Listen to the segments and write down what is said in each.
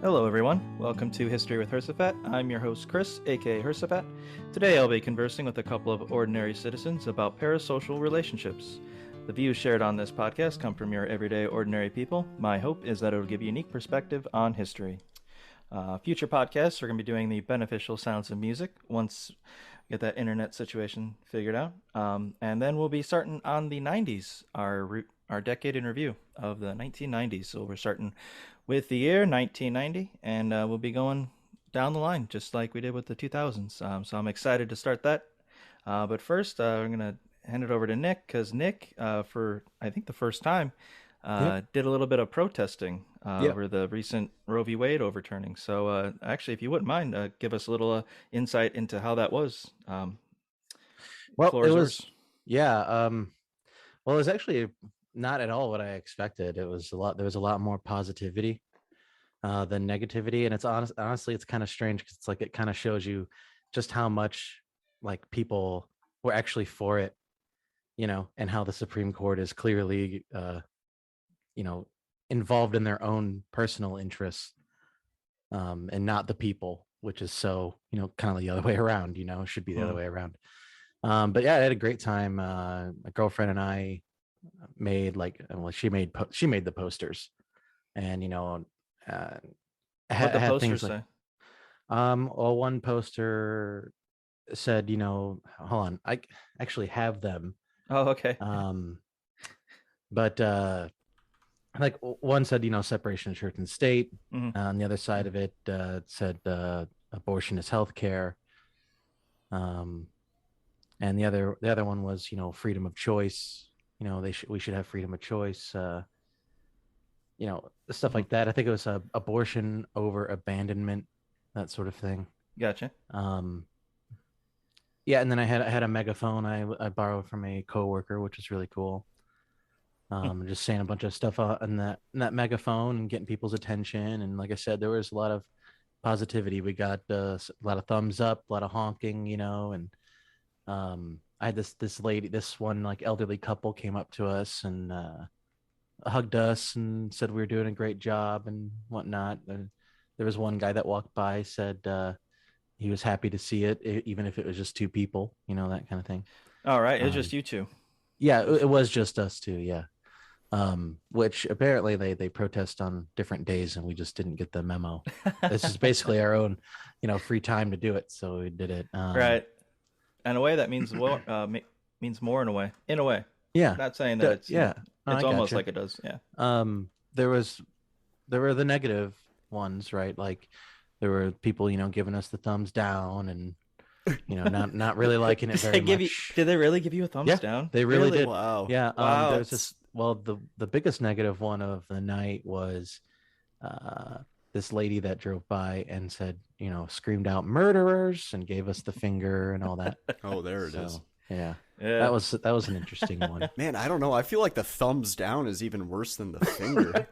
Hello, everyone. Welcome to History with Hirsifat. I'm your host, Chris, aka Hirsifat. Today, I'll be conversing with a couple of ordinary citizens about parasocial relationships. The views shared on this podcast come from your everyday ordinary people. My hope is that it will give a unique perspective on history. Future podcasts are going to be doing the beneficial sounds of music once we get that internet situation figured out. And then we'll be starting on the 90s, our decade in review of the 1990s. So we're starting with the year 1990, and we'll be going down the line just like we did with the 2000s. So I'm excited to start that. But first, I'm going to hand it over to Nick because Nick, for I think the first time, Yep. did a little bit of protesting Yep. over the recent Roe v. Wade overturning. So actually, if you wouldn't mind, give us a little insight into how that was. Well, Floor it is was, yours. yeah. Well, it was actually not at all what I expected. It was a lot. There was a lot more positivity than negativity, and honestly, it's kind of strange because it's like it kind of shows you just how much like people were actually for it, and how the Supreme Court is clearly, you know, involved in their own personal interests, and not the people, which is so, kind of the other way around. It should be the other way around. But yeah, I had a great time. My girlfriend and I made she made the posters, and What I the had posters things like say? well, one poster said, hold on, I actually have them. Oh, okay. Um, but like one said, separation of church and state. Hmm. On the other side of it, said abortion is healthcare. Um, and the other one was, freedom of choice. We should have freedom of choice. Stuff Hmm. like that. I think it was abortion over abandonment, that sort of thing. Gotcha. um yeah, and then I had a megaphone I borrowed from a coworker, which was really cool. Just saying a bunch of stuff in that megaphone and getting people's attention. And like I said, there was a lot of positivity. We got a lot of thumbs up, a lot of honking, and I had this lady, this one like elderly couple came up to us and hugged us and said we were doing a great job and whatnot. And there was one guy that walked by, said he was happy to see it, even if it was just two people, that kind of thing. All right. It's just Um, you two. yeah, it, Just it was just us two. Yeah. Which apparently they protest on different days, and we just didn't get the memo. This is basically our own, free time to do it, so we did it. right. In a way, that means means more in a way. In a way, Yeah, not saying that it's yeah. No, it's I almost gotcha. like it does. Yeah. There was there were the negative ones, right? Like there were people, giving us the thumbs down and not really liking it Did very they give you? much. Did they really give you a thumbs Yeah, down? they really Really? did. Wow. Yeah. Wow. There's this. Well, the biggest negative one of the night was uh this lady that drove by and said, screamed out murderers and gave us the finger and all that. Oh, there it is. So yeah, Yeah. that was an interesting one. Man, I don't know. I feel like the thumbs down is even worse than the finger. Right.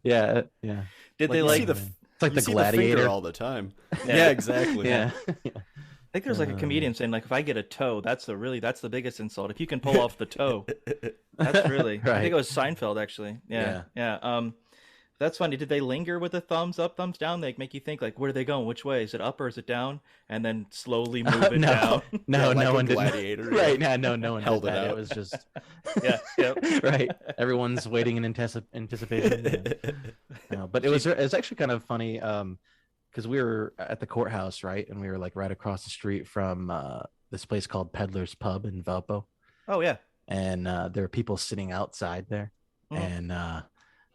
Yeah, yeah. Did they You like? see the It's like you the see the finger gladiator. all the time. Yeah. Yeah, exactly. Yeah. I think there's like a comedian saying like, if I get a toe, that's the biggest insult. If you can pull off the toe, that's really. I think Right. it was Seinfeld actually. Yeah. Yeah. That's funny. Did they linger with the thumbs up, thumbs down? They make you think like, where are they going? Which way? Is it up or is it down? And then slowly move it No, down. no, Yeah, like no a one did. gladiator, Right. yeah. No one Held did it that. It out. was just Yeah. Yep. right. Everyone's waiting in anticipation. Yeah. No, but it was actually kind of funny. Because we were at the courthouse, right, and we were like right across the street from this place called Peddler's Pub in Valpo, Oh yeah. and there were people sitting outside there, Mhm. and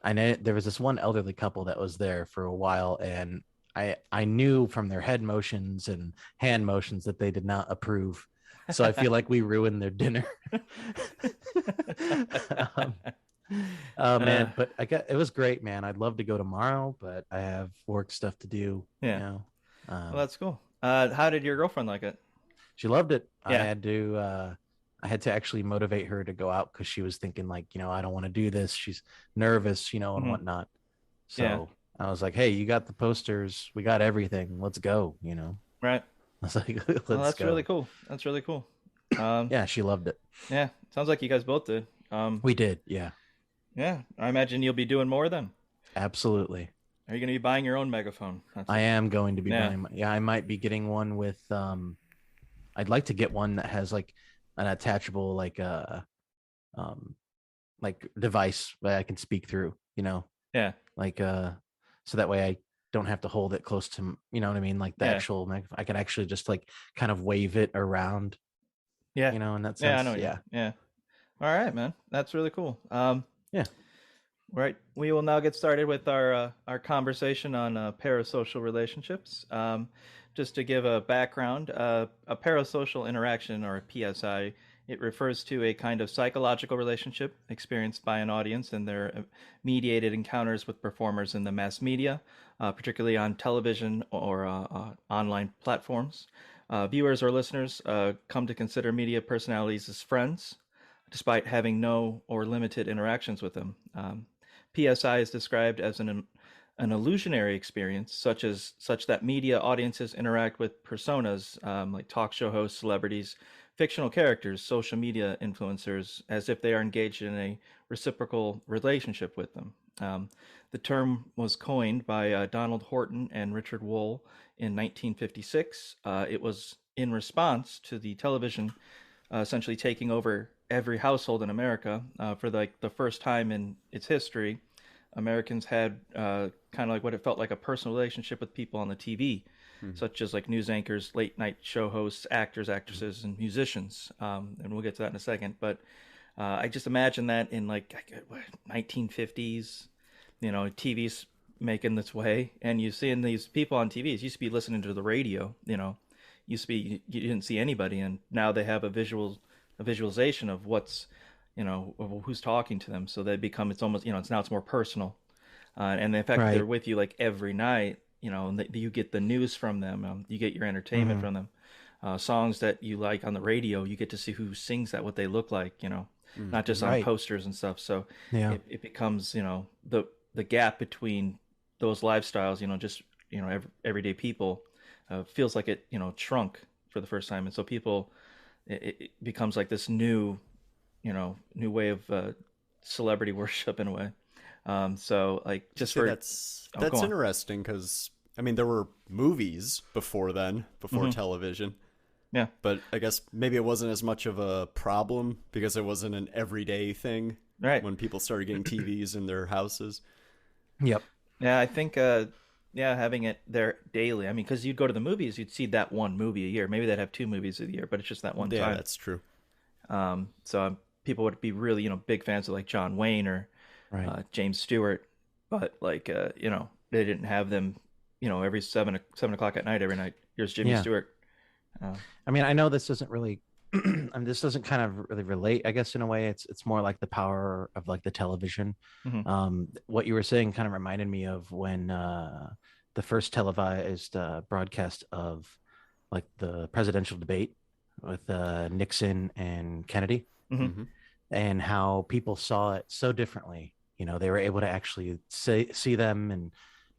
I know there was this one elderly couple that was there for a while, and I knew from their head motions and hand motions that they did not approve, so I feel like we ruined their dinner. um, oh man, but it was great, man. I'd love to go tomorrow, but I have work stuff to do. Yeah. Well, that's cool. How did your girlfriend like it? She loved it. Yeah. I had to actually motivate her to go out because she was thinking like, I don't want to do this. She's nervous, and Mhm. whatnot. So Yeah. I was like, hey, you got the posters, we got everything. Let's go. Right. I was like, let's Well, that's go. really cool. That's really cool. Yeah, she loved it. Yeah. Sounds like you guys both did. We did. Yeah. Yeah. I imagine you'll be doing more then. Absolutely. Are you going to be buying your own megaphone? I am going to be Yeah. buying. Yeah, I might be getting one with. I'd like to get one that has like an attachable um device that I can speak through. Yeah. Like so that way I don't have to hold it close to. You know what I mean? Like the Yeah. actual. I can actually just like kind of wave it around. Yeah. In that Yeah, I sense. know what you mean. Yeah. Yeah. All right, man. That's really cool. Yeah. Right. We will now get started with our conversation on parasocial relationships. Just to give a background, a parasocial interaction, or a PSI, it refers to a kind of psychological relationship experienced by an audience and their mediated encounters with performers in the mass media, particularly on television or online platforms. Viewers or listeners come to consider media personalities as friends, despite having no or limited interactions with them. PSI is described as an illusionary experience, such that media audiences interact with personas like talk show hosts, celebrities, fictional characters, social media influencers, as if they are engaged in a reciprocal relationship with them. The term was coined by Donald Horton and Richard Wohl in 1956. It was in response to the television essentially taking over every household in America for the first time in its history. Americans had kind of like what it felt like a personal relationship with people on the TV, Mhm. such as like news anchors, late night show hosts, actors, actresses, and musicians. And we'll get to that in a second. But I just imagine that in like 1950s, TV's making its way, and you seeing these people on TVs used to be listening to the radio. Used to be you didn't see anybody, and now they have a visualization of what's of who's talking to them, so they become it's almost it's more personal, and the fact that they're Right. with you like every night, and you get the news from them, you get your entertainment Hmm. from them, songs that you like on the radio, you get to see who sings that, what they look like, not just on Right. posters and stuff. So Yeah. it becomes the gap between those lifestyles, just everyday people, feels like it shrunk for the first time, and so people it becomes like this new way of celebrity worship in a way. So like To just say for that's oh, go on. interesting because I mean there were movies before then, before Hmm. television, Yeah. but I guess maybe it wasn't as much of a problem because it wasn't an everyday thing Right. when people started getting TVs in their houses. Yep. Yeah, I think yeah, having it there daily. I mean, because you'd go to the movies, you'd see that one movie a year. Maybe they'd have two movies a year, but it's just that one Yeah, time. that's true. So people would be really big fans of like John Wayne or Right. James Stewart, but like they didn't have them every 7 o'clock at night every night. Here's Jimmy Yeah. Stewart. Uh, I mean, I know this doesn't really I mean, this doesn't kind of really relate, I guess, in a way. It's more like the power of like the television. mhm. What you were saying kind of reminded me of when the first televised broadcast of like the presidential debate with Nixon and Kennedy, Mhm. Hmm. and how people saw it so differently. They were able to actually see them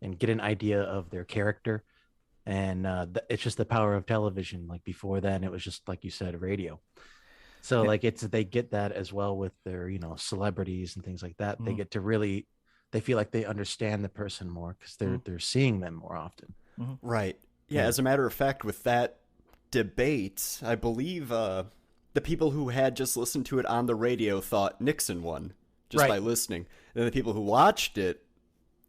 and get an idea of their character, and it's just the power of television. Like before then it was just like you said, radio. So Yeah. like they get that as well with their celebrities and things like that. They Mhm. get to really, they feel like they understand the person more because Mhm. they're seeing them more often. Mhm. Right. Yeah, Yeah. as a matter of fact, with that debate, I believe the people who had just listened to it on the radio thought Nixon won just by Right. listening. And then the people who watched it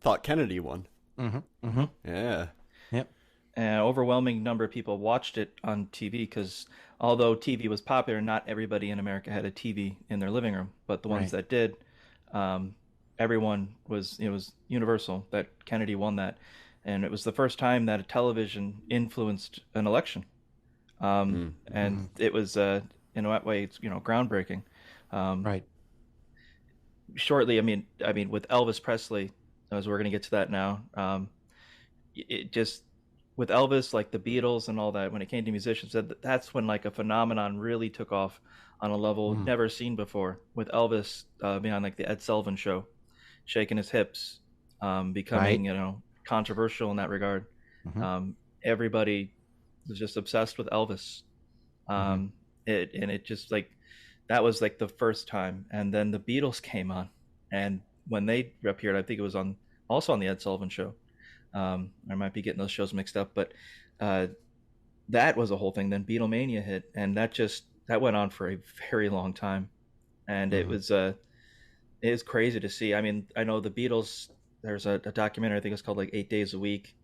thought Kennedy won. Mm-hmm. Mm-hmm. Mhm. Yeah. Yep. An overwhelming number of people watched it on TV because although TV was popular, not everybody in America had a TV in their living room. But the ones Right. that did, um, everyone was it was universal that Kennedy won that, and it was the first time that a television influenced an election. And Mm-hmm. it was in that way it's groundbreaking. Um, Right. Shortly, I mean with Elvis Presley, as we're going to get to that now. It just with Elvis, like the Beatles and all that, when it came to musicians, that's when like a phenomenon really took off on a level Mm. never seen before. With Elvis being on like the Ed Sullivan Show, shaking his hips, becoming Right. controversial in that regard. Mm-hmm. Everybody was just obsessed with Elvis. Mm-hmm. It just like that was like the first time, and then the Beatles came on, and when they appeared, I think it was on also on the Ed Sullivan Show. I might be getting those shows mixed up, but uh, that was a whole thing. Then Beatlemania hit, and that went on for a very long time, and Mm-hmm. it was crazy to see. I mean, I know the Beatles. There's a documentary, I think it's called like 8 Days a Week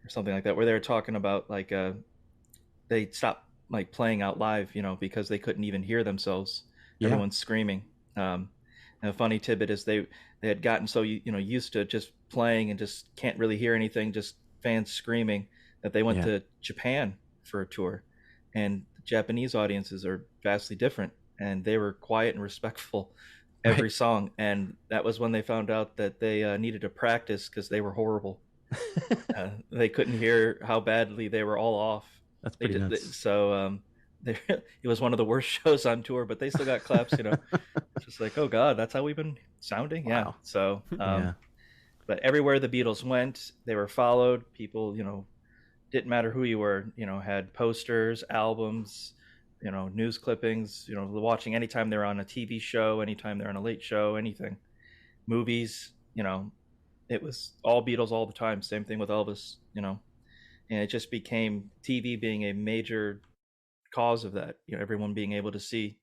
or something like that, where they were talking about like they stopped like playing out live, because they couldn't even hear themselves. Yeah. Everyone's screaming. And a funny tidbit is they had gotten so used to just playing and just can't really hear anything, just fans screaming, that they went Yeah. to Japan for a tour, and the Japanese audiences are vastly different, and they were quiet and respectful every Right. song, and that was when they found out that they needed to practice because they were horrible. They couldn't hear how badly they were all off. That's They pretty did nuts. so. It was one of the worst shows on tour, but they still got claps. It's just like, oh God, that's how we've been sounding. Yeah. Wow. So, Yeah. but everywhere the Beatles went, they were followed. People, didn't matter who you were, had posters, albums, news clippings, watching anytime they were on a TV show, anytime they're on a late show, anything, movies, it was all Beatles all the time. Same thing with Elvis, and it just became TV being a major cause of that. Everyone being able to see,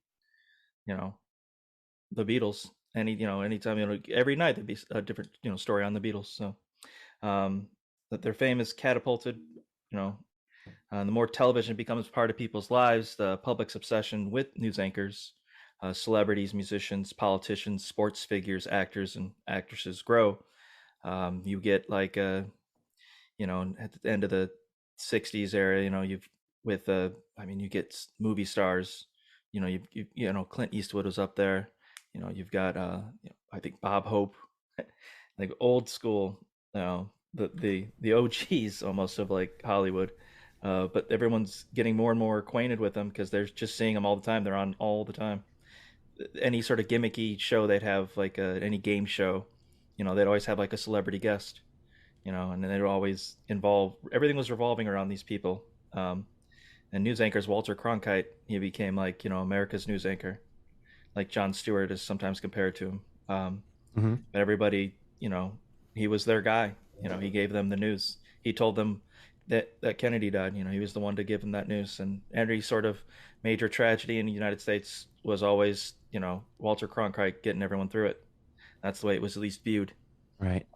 you know, the Beatles anytime, every night there'd be a different, story on the Beatles. So, that their fame is catapulted, you know, the more television becomes part of people's lives, the public's obsession with news anchors, celebrities, musicians, politicians, sports figures, actors, and actresses grow. You get like at the end of the 60s era, you've with I mean, you get movie stars, Clint Eastwood was up there. You've got I think Bob Hope, like old school, the OGs almost of like Hollywood. But everyone's getting more and more acquainted with them because they're just seeing them all the time. They're on all the time. Any sort of gimmicky show they'd have, like any game show, they'd always have like a celebrity guest, and then they'd always involve, everything was revolving around these people. And news anchors, Walter Cronkite, he became like, America's news anchor, like Jon Stewart is sometimes compared to him. Mm-hmm. But everybody, he was their guy. He gave them the news. He told them that Kennedy died. He was the one to give them that news. And every sort of major tragedy in the United States was always, Walter Cronkite getting everyone through it. That's the way it was at least viewed. Right.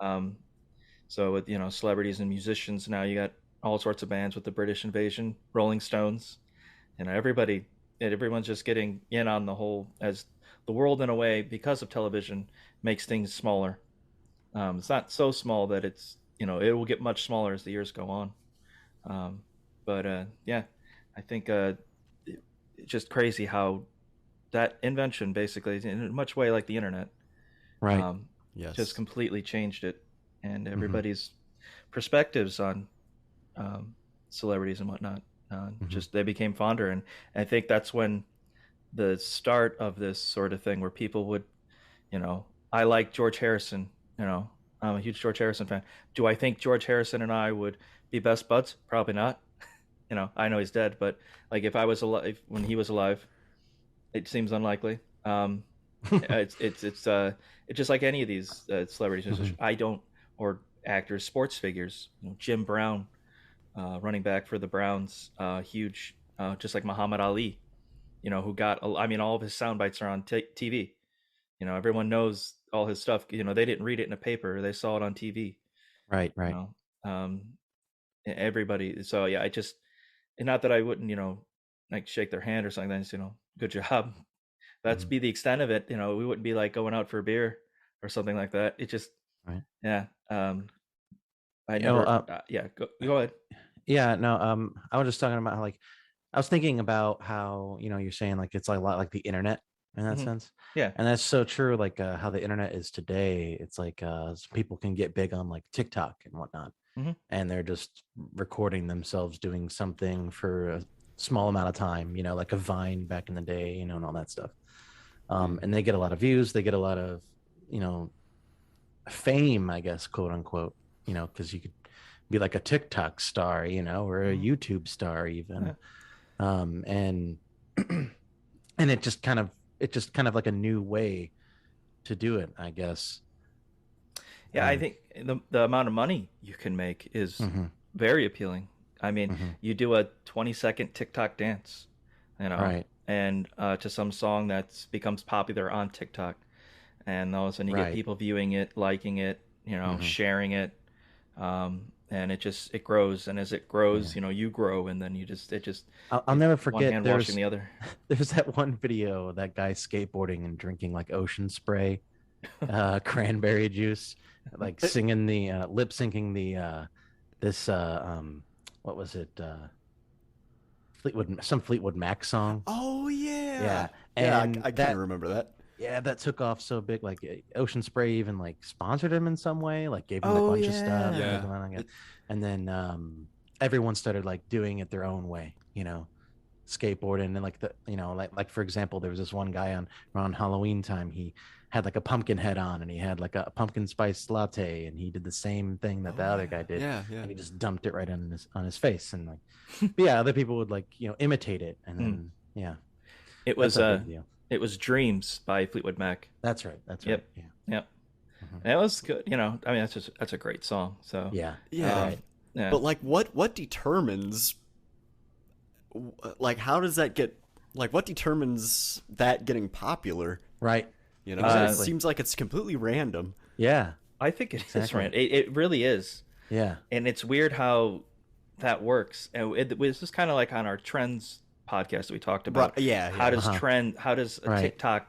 So with celebrities and musicians, now you got all sorts of bands with the British Invasion, Rolling Stones, everyone's just getting in on the whole, as the world in a way, because of television, makes things smaller. It's not so small that it will get much smaller as the years go on. But yeah, I think it's just crazy how that invention basically, in much way like the internet, Right. Yes. just completely changed it, and Mm-hmm. everybody's perspectives on celebrities and whatnot, Mm-hmm. just they became fonder. And I think that's when the start of this sort of thing, where people would, I like George Harrison, I'm a huge George Harrison fan. Do I think George Harrison and I would be best buds? Probably not. I know he's dead, but like if I was alive when he was alive, it seems unlikely. It's just like any of these celebrities. Mm-hmm. I don't, or actors, sports figures. Jim Brown, running back for the Browns, huge, just like Muhammad Ali. Who got? I mean, all of his sound bites are on TV. Everyone knows all his stuff. They didn't read it in a paper; they saw it on TV. Right. You Right. know, everybody. So yeah, and not that I wouldn't, like shake their hand or something. Then good job. That's Mm-hmm. be the extent of it. We wouldn't be like going out for a beer or something like that. It just, Right. yeah. I You know, never. Yeah, go ahead. Yeah. No. I was just talking about how, like, I was thinking about how, you're saying like it's like a lot like the internet in that Mhm. sense. Yeah. And that's so true. Like how the internet is today. It's like people can get big on like TikTok and whatnot, Mhm. and they're just recording themselves doing something for a small amount of time. Like a Vine back in the day. And all that stuff. And they get a lot of views. They get a lot of fame, I guess, quote unquote. Because you could be like a TikTok star, or a Mhm. YouTube star even. Yeah. And and it just kind of like a new way to do it, I guess. Yeah, I think the amount of money you can make is very appealing. I mean, you do a 20-second TikTok dance, Right. and to some song that becomes popular on TikTok, and all of a sudden you get Right. people viewing it, liking it, sharing it, and it grows, and as it grows, you grow, and then I'll never one forget. hand washing the other. There's that one video, that guy skateboarding and drinking like ocean spray, cranberry juice, like singing the lip syncing the this what was it, Fleetwood Mac song. Oh yeah. Yeah. Yeah, And I that kind of remember that. yeah, that took off so big. Like Ocean Spray even like sponsored him in some way, like gave him a Oh, bunch of stuff. yeah. took him on, like, and then everyone started like doing it their own way, skateboarding. And like like for example, there was this one guy around Halloween time. He had like a pumpkin head on, and he had like a pumpkin spice latte, and he did the same thing that the other guy did. Yeah, yeah. And he just dumped it right on his face, and like but yeah, other people would like imitate it, and then yeah, It that's was a big deal. It was Dreams by Fleetwood Mac. That's right. That's right. Yep. Yeah. Yep. That was good. I mean, that's a great song. So Yeah. Yeah. Right. yeah. But like what determines, like, how does that get, like, what determines that getting popular? Right. It Exactly. seems like it's completely random. Yeah. I think it is Exactly. right. It really is, Yeah. and it's weird how that works. And this is kind of like on our trends podcast that we talked about. Right, yeah, How does how does a Right. TikTok,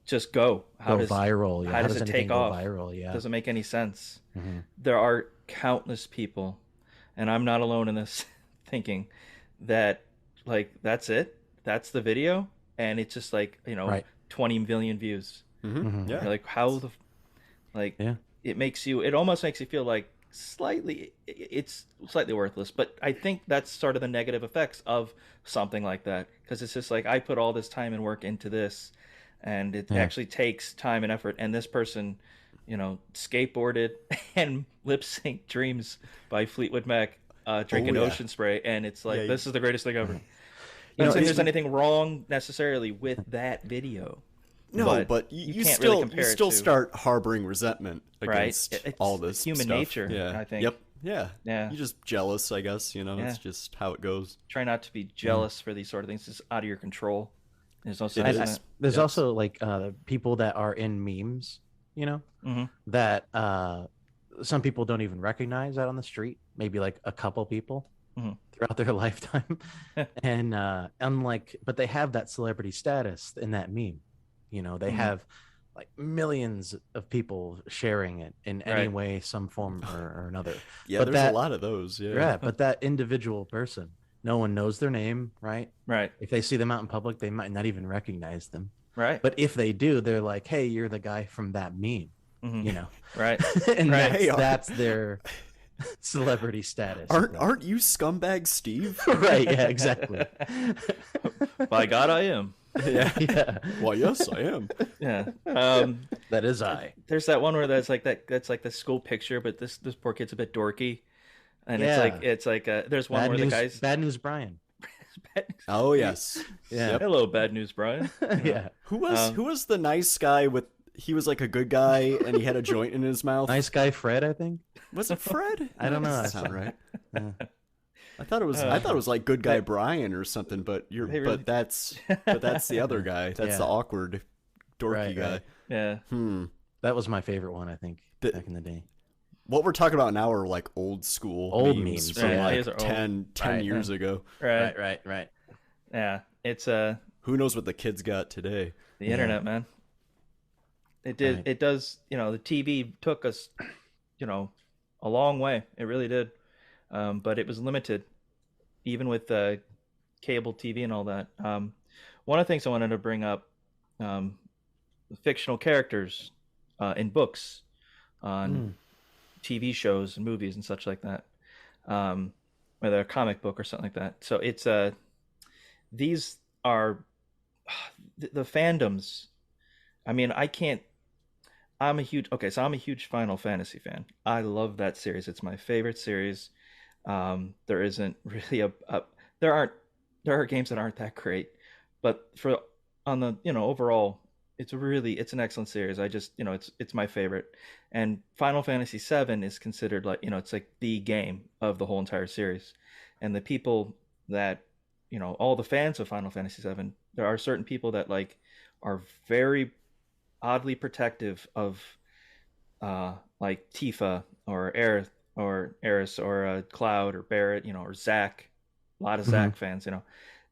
just go? How Go does viral. Yeah. How does it anything take go off? viral? Yeah. Doesn't make any sense. Mhm. There are countless people, and I'm not alone in this, thinking that like that's it. That's the video, and it's just like Right. 20 million views. Mhm. Yeah. You're like, how the like Yeah. it almost makes you feel like it's slightly worthless. But I think that's sort of the negative effects of something like that, because it's just like, I put all this time and work into this, and it actually takes time and effort, and this person skateboarded and lip sync Dreams by Fleetwood Mac, drinking yeah. Ocean Spray, and it's like, Yeah, this is the greatest thing ever. You know, Not saying it's- there's anything wrong necessarily with that video. No, but you can't still really compare it to- start harboring resentment against It's all this human stuff. nature, Yeah. I think. Yep. Yeah. Yeah. You're just jealous, I guess. It's just how it goes. Try not to be jealous for these sort of things. It's out of your control. There's no sense in is. it. There's Yes. also like people that are in memes, Mhm. that some people don't even recognize out on the street. Maybe like a couple people Mhm. throughout their lifetime, and but they have that celebrity status in that meme. They have like millions of people sharing it in any Right. way, some form or another. Yeah, But there's a lot of those. Yeah, but that individual person, no one knows their name, right? Right. If they see them out in public, they might not even recognize them. Right. But if they do, they're like, "Hey, you're the guy from that meme," Mhm. Right. and Right. Hey, that's their celebrity status. Aren't you scumbag Steve? Right? Yeah, exactly. By God, I am. Yeah. Yeah, Well, yes, I am. Yeah. that is I. There's that one where that's like the school picture, but this poor kid's a bit dorky, and Yeah. it's like there's one Bad where news, the guy's bad news, Brian. Oh yes. Yeah. Yep. hello, bad news, Brian. Yeah, Who was the nice guy with? He was like a good guy, and he had a joint in his mouth. nice guy, Fred. I think. Was it Fred? I don't know. That doesn't sound right. Yeah. I thought it was like good guy Brian or something, but but that's the other guy. That's Yeah. the awkward, dorky Right, guy. right. Yeah. That was my favorite one. I think back in the day. What we're talking about now are like old school Old memes memes, from yeah. like These are old. 10 Right. years ago. Right. Right. Yeah. It's Who knows what the kids got today? the internet, man. It did. Right. It does. The TV took us, a long way. It really did. But it was limited, even with cable TV and all that. One of the things I wanted to bring up, fictional characters in books, on TV shows and movies and such like that, whether a comic book or something like that. So it's these are the fandoms. I mean, I'm a huge Final Fantasy fan. I love that series. It's my favorite series. There isn't really there are games that aren't that great, but on the overall it's an excellent series. I just, it's my favorite. And Final Fantasy VII is considered like, it's like the game of the whole entire series. And the people that, all the fans of Final Fantasy VII, there are certain people that like are very oddly protective of like Tifa or Aerith or Eris or Cloud or Barrett, or Zack. A lot of Mhm. Zack fans,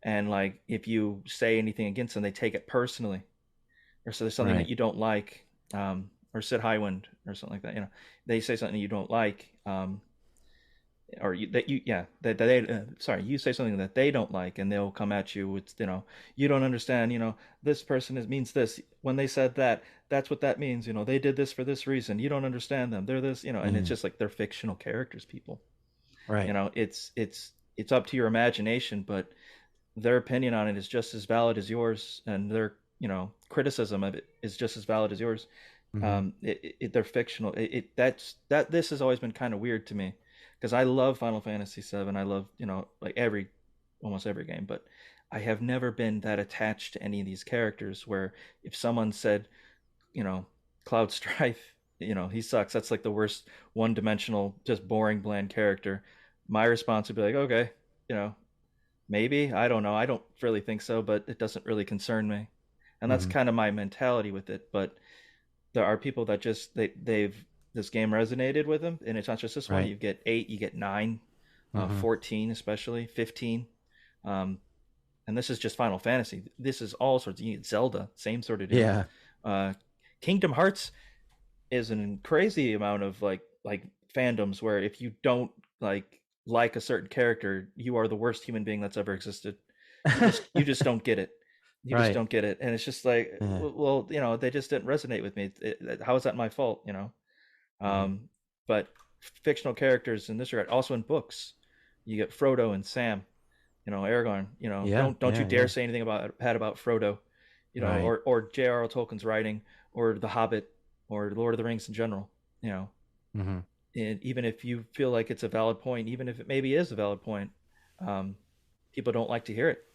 and like if you say anything against them, they take it personally, or so there's something that Right. you don't like, or Sid Highwind or something like that. They say something you don't like, or you say something that they don't like, and they'll come at you with, you don't understand, this person means this when they said that, that's what that means, they did this for this reason, you don't understand them, they're this, and it's Mhm. just like they're fictional characters, people. Right. It's up to your imagination, but their opinion on it is just as valid as yours, and their criticism of it is just as valid as yours. Mhm. They're fictional. This has always been kind of weird to me, because I love Final Fantasy VII. I love, like almost every game, but I have never been that attached to any of these characters. Where if someone said, you know Cloud Strife, he sucks, that's like the worst one-dimensional, just boring, bland character, my response would be like, okay, you know maybe, I don't know, I don't really think so, but it doesn't really concern me. And that's Mhm. kind of my mentality with it. But there are people that just they've this game resonated with them, and it's not just this one. Right. You get 8, you get 9, Mhm. 14, especially 15. um and this is just Final Fantasy. This is all sorts. You get Zelda, same sort of deal. Yeah. uh Kingdom Hearts is an crazy amount of like fandoms, where if you don't like a certain character, you are the worst human being that's ever existed. You just don't get it. You just Right. don't get it, and it's just like, Yeah. well, they just didn't resonate with me. How is that my fault? Mhm. But fictional characters in this regard, also in books, you get Frodo and Sam. Aragorn. Yeah. Don't you Yeah. dare Yeah. say anything bad about Frodo. Right. Or J.R.R. Tolkien's writing, or The Hobbit, or Lord of the Rings in general. You know, Mhm. and even if you feel like it's a valid point, even if it maybe is a valid point, um, people don't like to hear it.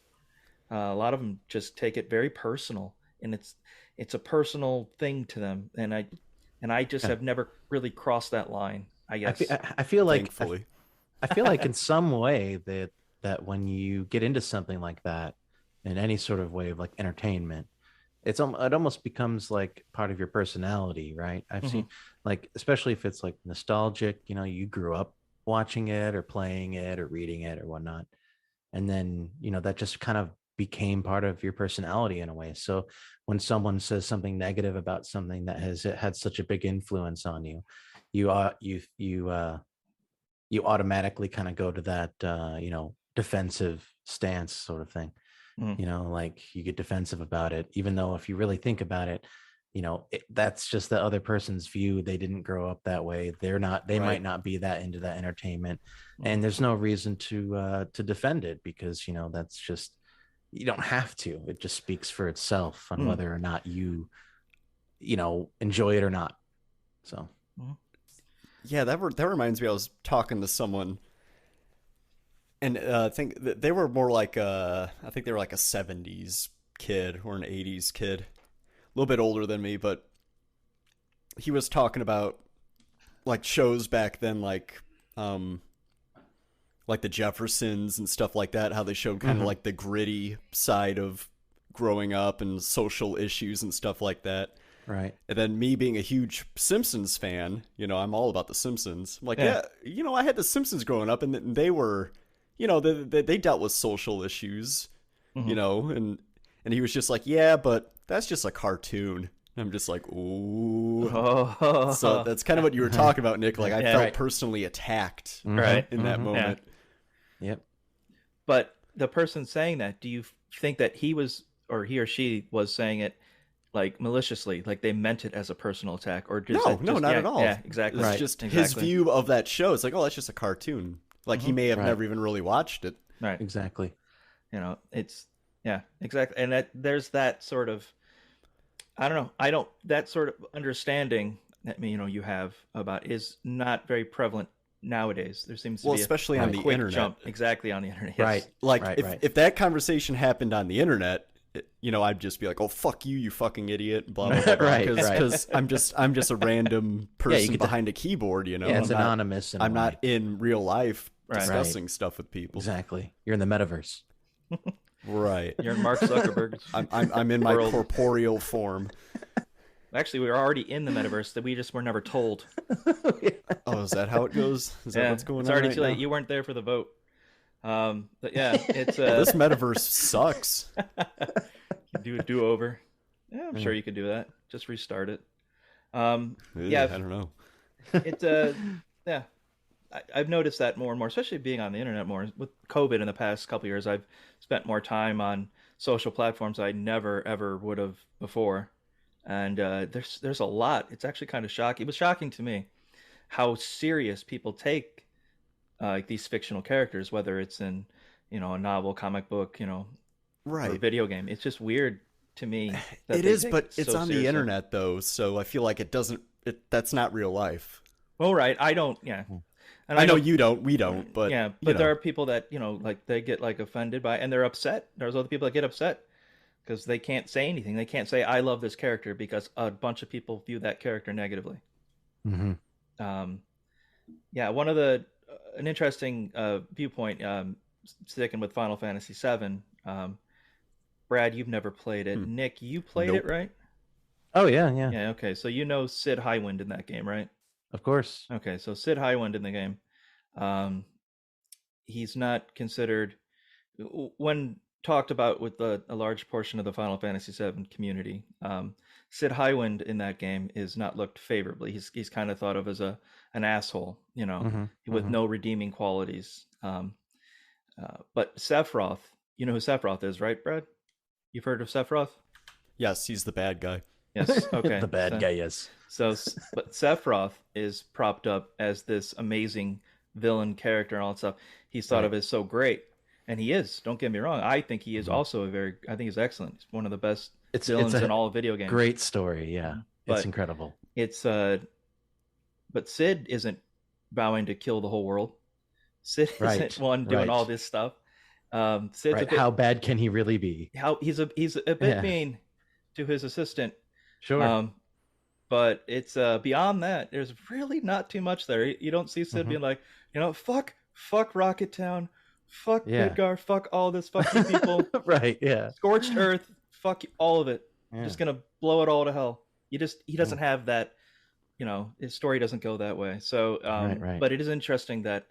A lot of them just take it very personal, and it's a personal thing to them. And I just Yeah. have never really crossed that line, I guess. I feel like Thankfully. I feel like in some way that when you get into something like that, in any sort of way of like entertainment, it almost becomes like part of your personality, right? I've Hmm. seen, like, especially if it's like nostalgic, you grew up watching it or playing it or reading it or whatnot, and then that just kind of became part of your personality in a way. So when someone says something negative about something that has had such a big influence on you, you you automatically kind of go to that defensive stance sort of thing. Hmm. Like you get defensive about it, even though if you really think about it, that's just the other person's view. They didn't grow up that way. They Right. might not be that into that entertainment, Hmm. and there's no reason to defend it, because that's just, you don't have to. It just speaks for itself on Hmm. whether or not enjoy it or not. So Hmm. Yeah, that reminds me. I was talking to someone, and I think they were more like I think they were like a '70s kid or an '80s kid, a little bit older than me, but he was talking about like shows back then, um like the Jeffersons and stuff like that, how they showed kind of mhm. like the gritty side of growing up and social issues and stuff like that. Right. And then me being a huge Simpsons fan, I'm all about the Simpsons. I'm like, Yeah. yeah, I had the Simpsons growing up, and they were, they dealt with social issues, Hmm. and he was just like, yeah, but that's just a cartoon. And I'm just like, ooh. So Oh. that's kind of what you were talking about, Nick. Like I Yeah. felt Right. personally attacked Mhm. Right. in that Mhm. Yeah. moment. Yep. But the person saying that, do you think that he was, or he or she was saying it like maliciously, like they meant it as a personal attack, or does No, that no, just, not yeah, at all. yeah, exactly, It's Right. just his exactly. view of that show. It's like, oh, that's just a cartoon. Like he Hmm. may have Right. never even really watched it. Right. Exactly. It's, yeah, exactly. And there's that sort of, I don't know, that sort of understanding that, you have about, is not very prevalent nowadays. There seems to Well, be especially a on Right. the quick internet. jump, exactly, on the internet. Right. Yes. Like Right. if Right. if that conversation happened on the internet, I'd just be like, "Oh, fuck you, you fucking idiot," blah blah blah, Right, because I'm just a random person behind a keyboard, Yeah, it's anonymous. I'm not in real life Right. discussing stuff with people. Exactly. You're in the metaverse. Right. You're in Mark Zuckerberg's. I'm in my world. corporeal form. Actually, we were already in the metaverse. That we just were never told. Oh, is that how it goes? Is that what's going it's on already right too late. now? You weren't there for the vote. But yeah, it's This metaverse sucks. you do a do-over. Yeah, I'm sure you could do that. Just restart it. I Yeah, don't know. it's yeah. I've noticed that more and more, especially being on the internet more. With COVID in the past couple of years, I've spent more time on social platforms I never ever would have before, and there's a lot. It's actually kind of shocking. It was shocking to me how serious people take like these fictional characters, whether it's in a novel, comic book, or Right. video game. It's just weird to me that It they is, take but it it's so on the seriously. internet though, so I feel like that's not real life. Oh, right. I don't. Yeah. And I know you don't, we don't, but yeah, but there are people that like they get like offended by, and they're upset. There's other people that get upset because they can't say anything. They can't say I love this character because a bunch of people view that character negatively. Mm-hmm. Yeah, one of an interesting viewpoint, sticking with Final Fantasy VII. Brad, you've never played it. Nick, you played it, Nope. right? Oh yeah. Yeah. Okay, so you know Sid Highwind in that game, right? Of course. Okay, so Sid Highwind in the game, he's not considered when talked about with a large portion of the Final Fantasy VII community. Sid Highwind in that game is not looked favorably. He's kind of thought of as an asshole, with no redeeming qualities. But Sephiroth, you know who Sephiroth is, right, Brad? You've heard of Sephiroth? Yes, he's the bad guy. Yes. Okay. The bad guy, yes. So, but Sephiroth is propped up as this amazing villain character and all that stuff. He's thought of as so great, and he is. Don't get me wrong. I think he is also I think he's excellent. He's one of the best villains in all of video games. Great story, yeah. But it's incredible. It's but Sid isn't vowing to kill the whole world. Sid isn't one doing all this stuff. Sid's a bit, how bad can he really be? He's a bit mean to his assistant. Sure. But it's beyond that. There's really not too much there. You don't see Sid being like, fuck Rocket Town, fuck Midgar, fuck all this, fuck you people. Right, yeah. Scorched Earth, fuck all of it. Yeah. Just gonna blow it all to hell. He doesn't have that, his story doesn't go that way. So, but it is interesting that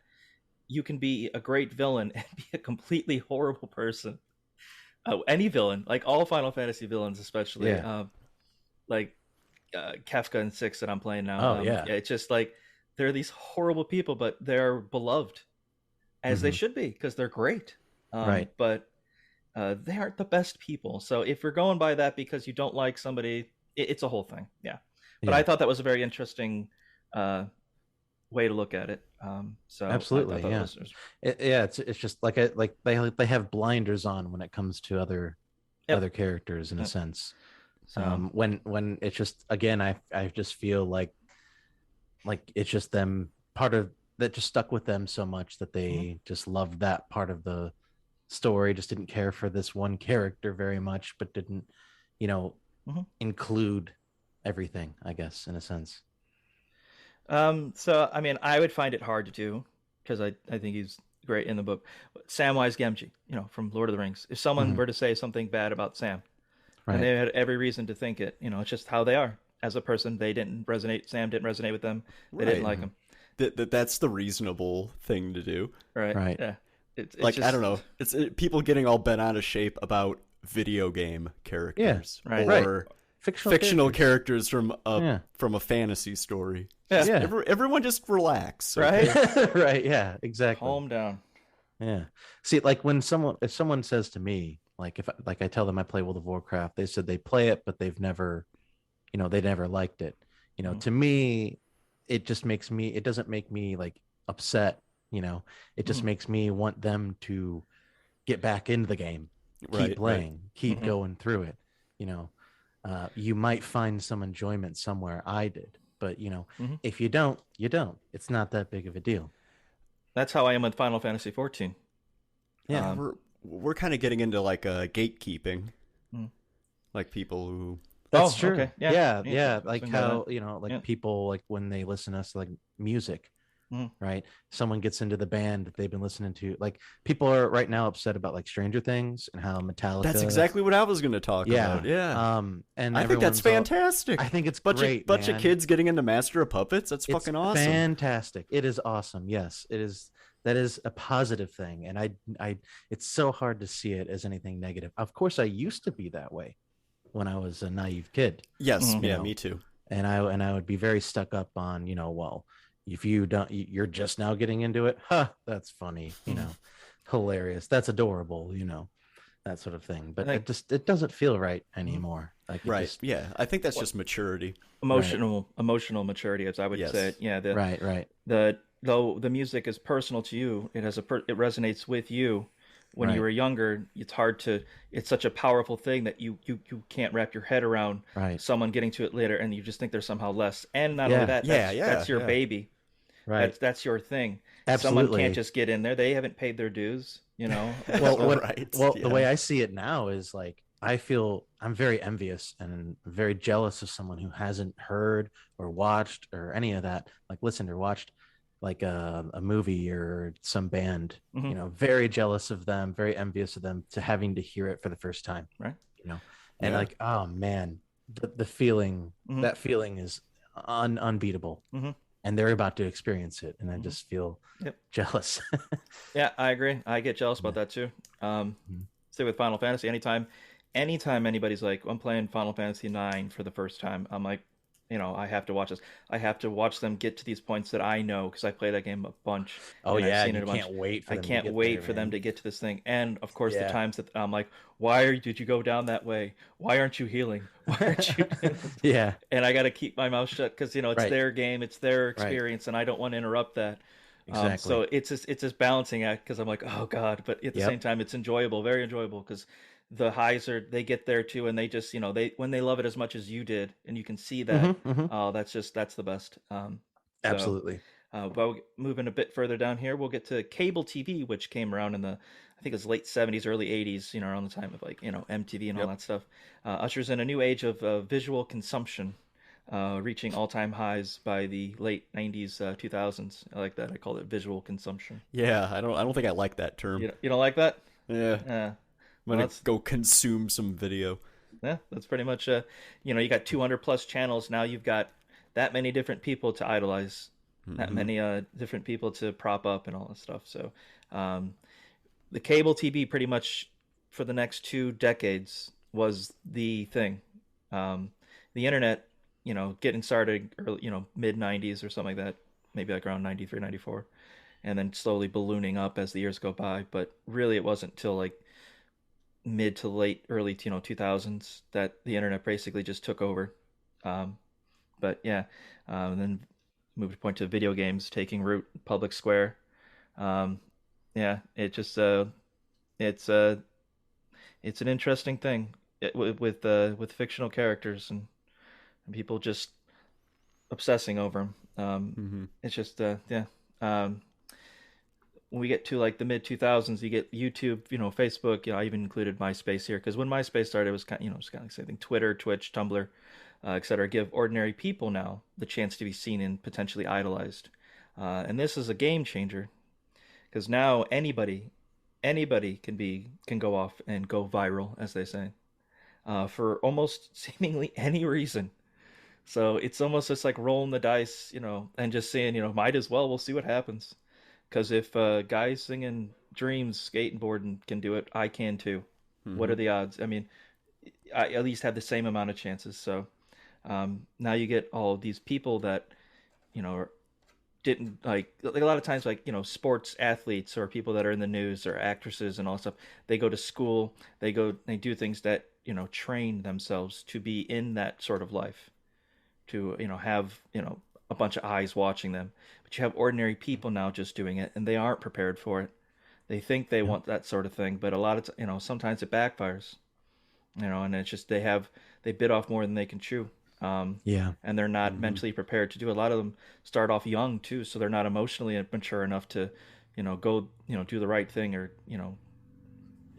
you can be a great villain and be a completely horrible person. Any villain, like all Final Fantasy villains, especially, like Kefka and 6 that I'm playing now. It's just like they're these horrible people, but they're beloved as they should be because they're great. But they aren't the best people. So if you're going by that because you don't like somebody, it's a whole thing. Yeah. But I thought that was a very interesting way to look at it. So absolutely, it's just like they have blinders on when it comes to other characters in a sense. So when it's just, again, I just feel like it's just them, part of that just stuck with them so much that they just loved that part of the story, just didn't care for this one character very much, but didn't include everything, I guess, in a sense. So I mean, I would find it hard to do because I think he's great in the book. Samwise Gamgee, from Lord of the Rings. If someone were to say something bad about Sam, and they had every reason to think it, it's just how they are as a person. They didn't resonate. Sam didn't resonate with them. They didn't like him. That's the reasonable thing to do. Right. Yeah. It's like, just, I don't know. It's people getting all bent out of shape about video game characters, or fictional characters from a fantasy story. Everyone just relax, okay? Right. Yeah. Exactly. Calm down. Yeah. See, like if someone says to me, like if I tell them I play World of Warcraft, they said they play it, but they've never, they never liked it. To me, it doesn't make me like upset. It just makes me want them to get back into the game, keep playing, keep going through it. You might find some enjoyment somewhere. I did, but if you don't, you don't. It's not that big of a deal. That's how I am with Final Fantasy 14. Yeah, we're kind of getting into like gatekeeping. Mm. Like people who That's Oh, true. okay. Yeah. Yeah, Yeah, yeah. I was Like thinking about how, you know, like that. people like when they listen to us like music, Yeah. Mm. right? Someone gets into the band that they've been listening to. Like people are right now upset about like Stranger Things and how that's Metallica. exactly what I was going to talk about. Yeah. Yeah. And I think that's everyone's all, I fantastic. think it's Bunch great, of man. kids getting into Master of Puppets. That's It's fucking awesome. fantastic. It is awesome. Yes, it is. That is a positive thing. And it's so hard to see it as anything negative. Of course, I used to be that way when I was a naive kid, Yes, Mhm. you yeah, know, me too. and I would be very stuck up on, well, if you don't, you're just now getting into it. Huh, that's funny, hilarious. That's adorable, that sort of thing. I But think it doesn't feel right Mhm. anymore. Like it Right. just Yeah, I think that's What- just maturity. right, emotional maturity, as I would say Yes. it. Yeah. right, Though the music is personal to you, it resonates with you. When you right, were younger, it's such a powerful thing that you can't wrap your head around right. someone getting to it later, and you just think there's somehow less. And not only Yeah, that, Yeah, yeah, that's your yeah. baby. right. That's your thing. Someone can't Absolutely. just get in there. They haven't paid their dues. Well, So Right. the Yeah. way I see it now is like I feel I'm very envious and very jealous of someone who hasn't heard or watched or any of that, like listened or watched like a movie or some band. mhm, Very jealous of them, very envious of them to having to hear it for the first time. right. You know, and Yeah. like, oh man, the feeling, Mhm, that feeling is unbeatable, mhm, and they're about to experience it, and I mhm. just feel Yep. jealous. Yeah, I agree. I get jealous Yeah. about that too. Um, Mhm. Say with Final Fantasy, anytime anybody's like, I'm playing Final Fantasy 9 for the first time, I'm like, I have to watch this. I have to watch them get to these points that I know because I play that game a bunch Oh and I've yeah, seen and it you a bunch. can't wait for I them to can't get wait there, for them man. to get to this thing. And of course, the Yeah. times that I'm like, did you go down that way? Why aren't you healing? Why aren't you? Yeah. And I got to keep my mouth shut because it's Right. their game, it's their Right. experience, and I don't want to interrupt that. So Exactly. it's this balancing act because I'm like, oh God, but at the same Yep. time, it's enjoyable, very enjoyable because the highs they get there too, and they just they when they love it as much as you did, and you can see that. Hmm. Oh, that's the best. So, Absolutely. but moving a bit further down here, we'll get to cable TV, which came around in I think it was late '70s, early '80s. Around the time of like MTV and all Yep. that stuff. Ushers in a new age of visual consumption reaching all-time highs by the late 90s, 2000s. I like that. I call it visual consumption. Yeah, I don't think I like that term. You don't like that? Yeah. Uh, I'm well, gonna go consume some video. that's pretty much. You got 200 plus channels now. You've got that many different people to idolize, that Hmm. many different people to prop up and all that stuff. So, um, the cable TV pretty much for the next 2 decades was the thing. Um, the internet, getting started early, mid 90s or something like that, maybe like around 93, 94, and then slowly ballooning up as the years go by. But really, it wasn't until like mid to late, early, 2000s that the internet basically just took over. Um, but yeah, then moved to point to video games taking root, public square. Um, yeah, it's it's an interesting thing with fictional characters and people just obsessing over them. Hmm. It's just yeah. Um, when we get to like the mid 2000s, you get YouTube, Facebook. I even included MySpace here because when MySpace started, it was just kind of like same thing. Twitter, Twitch, Tumblr, etc. Give ordinary people now the chance to be seen and potentially idolized. And this is a game changer because now anybody can go off and go viral, as they say, for almost seemingly any reason. So it's almost just like rolling the dice, and just saying, might as well. We'll see what happens. Because if guys singing Dreams skateboarding can do it, I can too. What Hmm. are the odds? I mean, I at least have the same amount of chances. So now you get all these people that you know didn't like a lot of times like sports athletes or people that are in the news or actresses and all that stuff. They go to school. They do things that train themselves to be in that sort of life to have a bunch of eyes watching them, but you have ordinary people now just doing it and they aren't prepared for it. They think they Yep. want that sort of thing, but a lot of sometimes it backfires, and it's just they bit off more than they can chew. um, Yeah. and they're not Hmm. mentally prepared to do. A lot of them start off young too, so they're not emotionally mature enough to go do the right thing, or Yeah.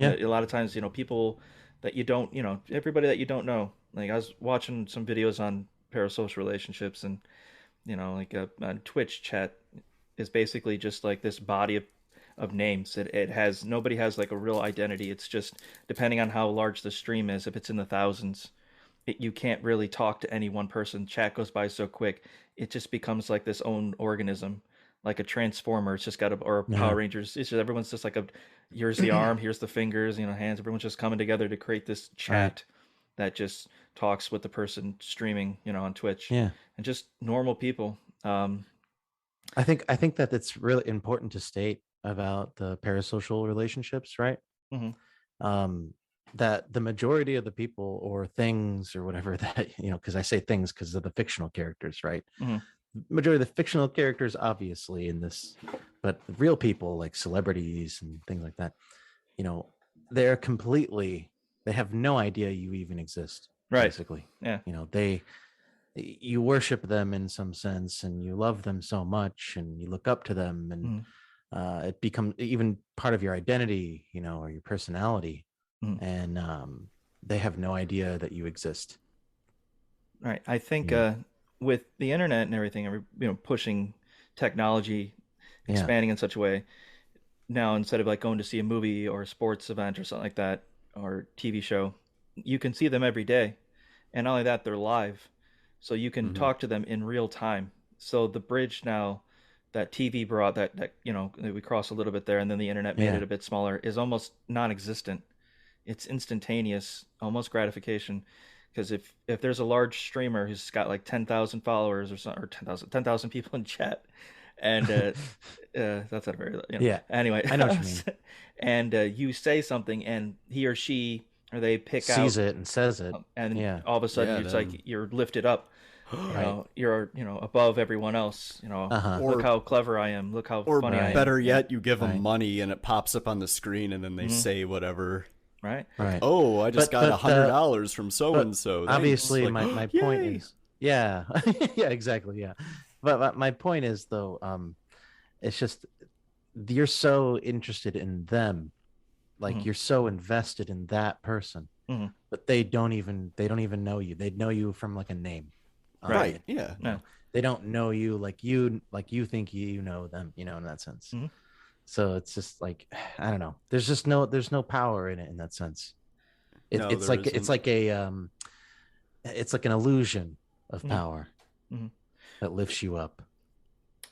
a lot of times people that you don't, everybody that you don't know. Like I was watching some videos on parasocial relationships, and like on Twitch chat is basically just like this body of names. It has nobody has like a real identity. It's just depending on how large the stream is. If it's in the thousands, you can't really talk to any one person. Chat goes by so quick. It just becomes like this own organism, like a transformer. It's just got a or a Yeah. Power Rangers. It's just everyone's just like a here's the arm, here's the fingers, hands. Everyone's just coming together to create this Right. chat that just talks with the person streaming, on Twitch, Yeah. and just normal people. I think that it's really important to state about the parasocial relationships, right? Mhm. Um, that the majority of the people or things or whatever that, because I say things because of the fictional characters, right? Mhm. Majority of the fictional characters, obviously, in this, but real people like celebrities and things like that, they're they have no idea you even exist, Right. basically. Yeah. You worship them in some sense and you love them so much and you look up to them and it becomes even part of your identity, or your personality. Mhm. And they have no idea that you exist. Right. I think Yeah. with the internet and everything, pushing technology, Yeah. expanding in such a way, now instead of like going to see a movie or a sports event or something like that, or TV show, you can see them every day. And not only that, they're live. So you can Mhm. talk to them in real time. So the bridge now that TV brought that we crossed a little bit there, and then the internet made Yeah. it a bit smaller, is almost non-existent. It's instantaneous, almost gratification. Because if there's a large streamer who's got like 10,000 followers or something, or 10,000 people in chat, and that's not very, Yeah. Anyway, I know what you mean. and you say something, and he or she or they pick Sees out, it and says it. and Yeah. all of a sudden Yeah, it's then- like you're lifted up. Right. You're above everyone else. Uh-huh. Or- Look how clever I am. Look how Or funny I am. better yet, you give them Right. money and it pops up on the screen, and then they Mhm. say whatever. Right? Right. Oh, I just got But, $100 from so but and so. Obviously, my point Yay! is, yeah, yeah, exactly, yeah. But my point is though, it's just you're so interested in them, like Mhm. you're so invested in that person, Mhm. but they don't even know you. They know you from like a name, Right? Yeah. Yeah. They don't know you like you think you know them, in that sense. Mhm. So it's just like I don't know. There's no power in it in that sense. No, It's there like isn't. it's like an illusion of Mhm. power Mhm. that lifts you up.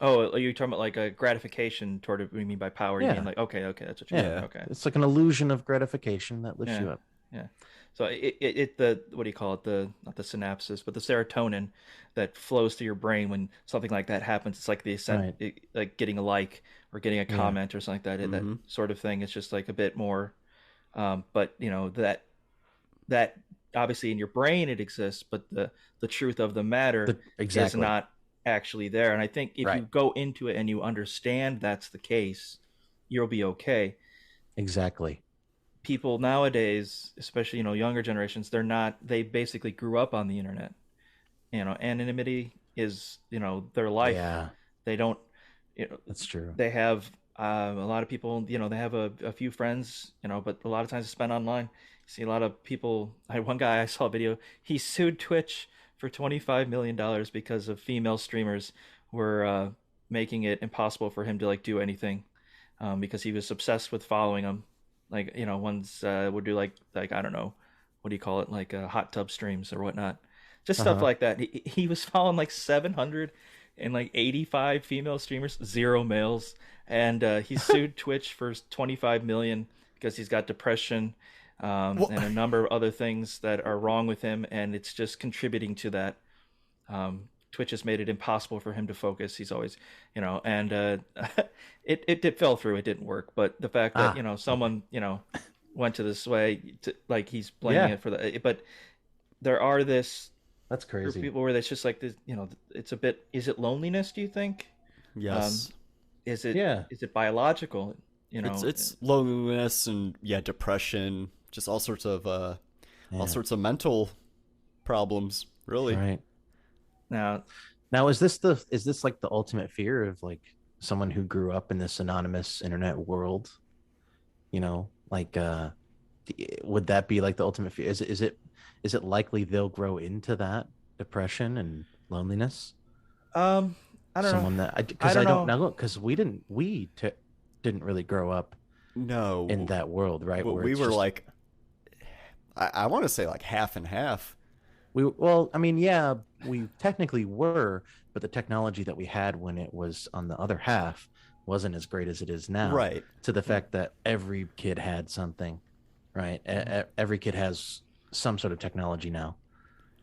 Oh, are you talking about like a gratification toward what you mean by power? You Yeah. mean like, okay, that's what you Yeah. mean. Okay. It's like an illusion of gratification that lifts Yeah. you up. Yeah. So the what do you call it? The not the synapses, but the serotonin that flows through your brain when something like that happens. It's like like getting a like or getting a Yeah. comment or something like that. That Mhm. sort of thing. It's just like a bit more. But that obviously in your brain it exists, but the truth of the matter is Exactly. not actually there. And I think if you Right. go into it and you understand that's the case, you'll be okay. Exactly. People nowadays, especially younger generations, they basically grew up on the internet. Anonymity is their life. Yeah, They don't that's true. they have a lot of people, they have a few friends, but a lot of times it's spent online. You see a lot of people. One guy I saw a video, he sued Twitch for $25 million because of female streamers were making it impossible for him to like do anything, because he was obsessed with following them. Like, ones would do like I don't know, what do you call it, like hot tub streams or whatnot, just stuff Uh-huh. like that. He was following like 785 female streamers, zero males, and he sued Twitch for 25 million because he's got depression, and a number of other things that are wrong with him, and it's just contributing to that. Twitch has made it impossible for him to focus. He's always, and it fell through. It didn't work. But the fact that someone went to this way, like he's blaming Yeah. it for that. But there are this That's group of crazy. people where it's just like this. It's a bit. Is it loneliness? Do you think? Yes. Is it? Yeah. Is it biological? It's loneliness and depression, just all sorts of Yeah. mental problems, really. Right. Now. Now, is this like the ultimate fear of like someone who grew up in this anonymous internet world? Like would that be like the ultimate fear? Is it likely they'll grow into that depression and loneliness? I don't know. Someone that I because don't I don't know. know, because we didn't really grow up in No, that world, right? but Where we it's were just like, I want to say like half and half. well, I mean, yeah, we technically were, but the technology that we had when it was on the other half wasn't as great as it is now. Right. To the fact that every kid had something, right? Every kid has some sort of technology now,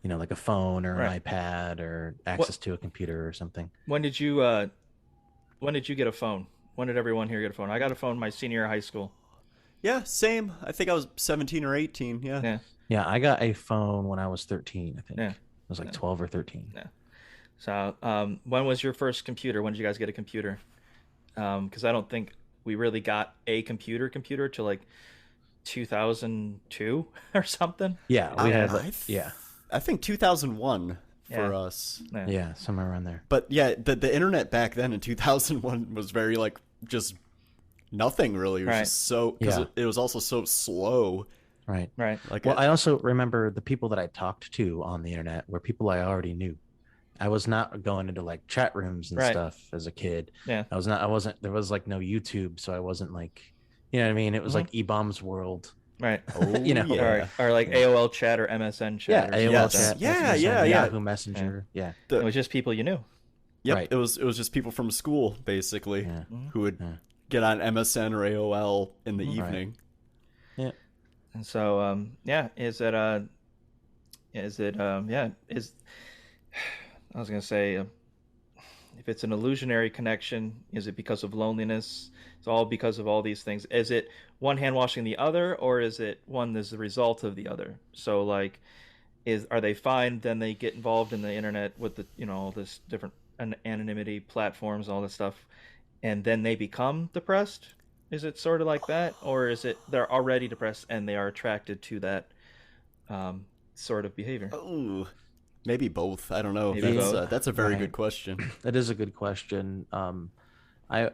like a phone or Right. an iPad or What? access to a computer or something. When did you get a phone? When did everyone here get a phone? I got a phone my senior year of high school. Yeah, same. I think I was 17 or 18. Yeah. Yeah. Yeah, I got a phone when I was 13, I think. Yeah. It was like Yeah. 12 or 13. Yeah. So, when was your first computer? When did you guys get a computer? Because I don't think we really got a computer till like 2002 or something. Yeah, we I, had I, like, th- yeah, I think 2001 for Yeah. us. Yeah. yeah, somewhere around there. But yeah, the internet back then in 2001 was very like just nothing really. It was Right. just so because Yeah. it was also so slow. Right. Right. Like Well, I also remember the people that I talked to on the internet were people I already knew. I was not going into like chat rooms and Right. stuff as a kid. Yeah. There was like no YouTube, so I wasn't like, you know what I mean? It was like E-Bombs World, Right. oh you know? yeah, Or like Yeah. AOL chat or MSN chat. Yeah, Or AOL Yes. chat, Yeah, MSN, yeah. Yahoo Messenger. Yeah. It was just people you knew. Yep. Right. It was just people from school basically Yeah. who would Yeah. get on MSN or AOL in the Right. evening. Yeah. And so, yeah, is it yeah, is I was gonna say, if it's an illusionary connection, is it because of loneliness? It's all because of all these things. Is it one hand washing the other, or is it one as a result of the other? So, like, are they fine? Then they get involved in the internet with the all this different anonymity platforms, all this stuff, and then they become depressed. Is it sort of like that, or is it they're already depressed and they are attracted to that sort of behavior? Oh, maybe both. I don't know. Maybe both. That's a very Right. good question. That is a good question. I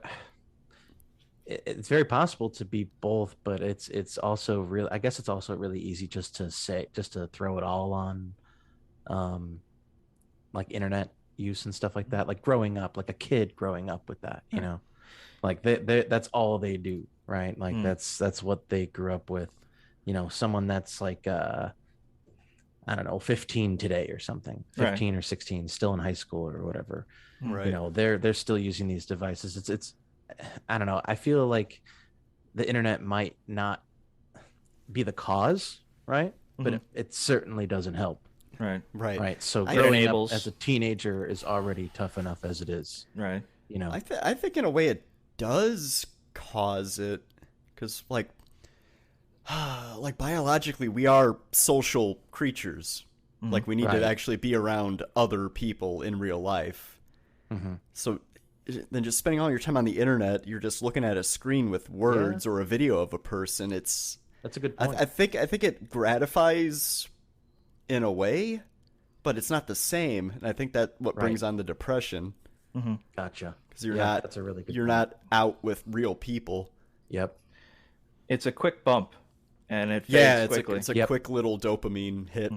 it's very possible to be both, but it's also real. I guess it's also really easy just to throw it all on, um, like internet use and stuff like that. Like growing up, like a kid growing up with that, Yeah. like that's all they do, right? Like that's what they grew up with. Someone that's like I don't know, 15 today or something, 15 or 16, still in high school or whatever. Right. They're still using these devices. It's I don't know. I feel like the internet might not be the cause, right? But it certainly doesn't help, Right. Right. right? So I- growing enables- up as a teenager is already tough enough as it is, Right. I think in a way it does cause it because like biologically we are social creatures. Like we need Right. to actually be around other people in real life. Mhm. So then just spending all your time on the internet, you're just looking at a screen with words or a video of a person. That's a good point. I think it gratifies in a way, but it's not the same. And I think that what brings on the depression Gotcha. because you're That's a really good point. not out with real people. Yep. It's a quick bump, and it fades Yeah, it's quickly, it's a Yep. quick little dopamine hit.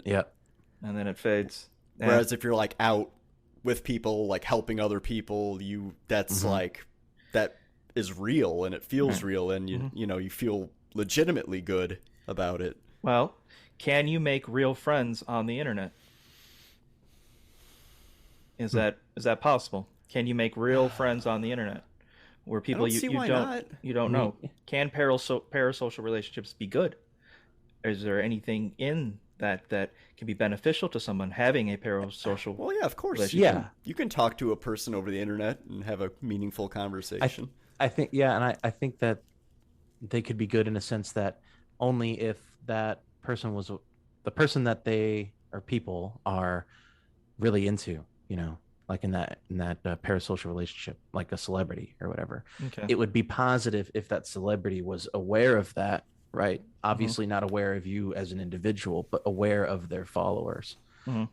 Yep. and then it fades. Yeah. Whereas if you're like out with people, like helping other people, that's like that is real and it feels real, and you feel legitimately good about it. Well, can you make real friends on the internet? Is that possible? Can you make real friends on the internet? Where people don't see you why don't not. you don't know. Can parasocial relationships be good? Is there anything in that can be beneficial to someone having a parasocial? Well, yeah, of course. relationship? You can talk to a person over the internet and have a meaningful conversation. I think, yeah, and I think that they could be good in a sense that only if that person was the person that they or people are really into, like in that parasocial relationship, like a celebrity or whatever. Okay. It would be positive if that celebrity was aware of that, right? Obviously not aware of you as an individual, but aware of their followers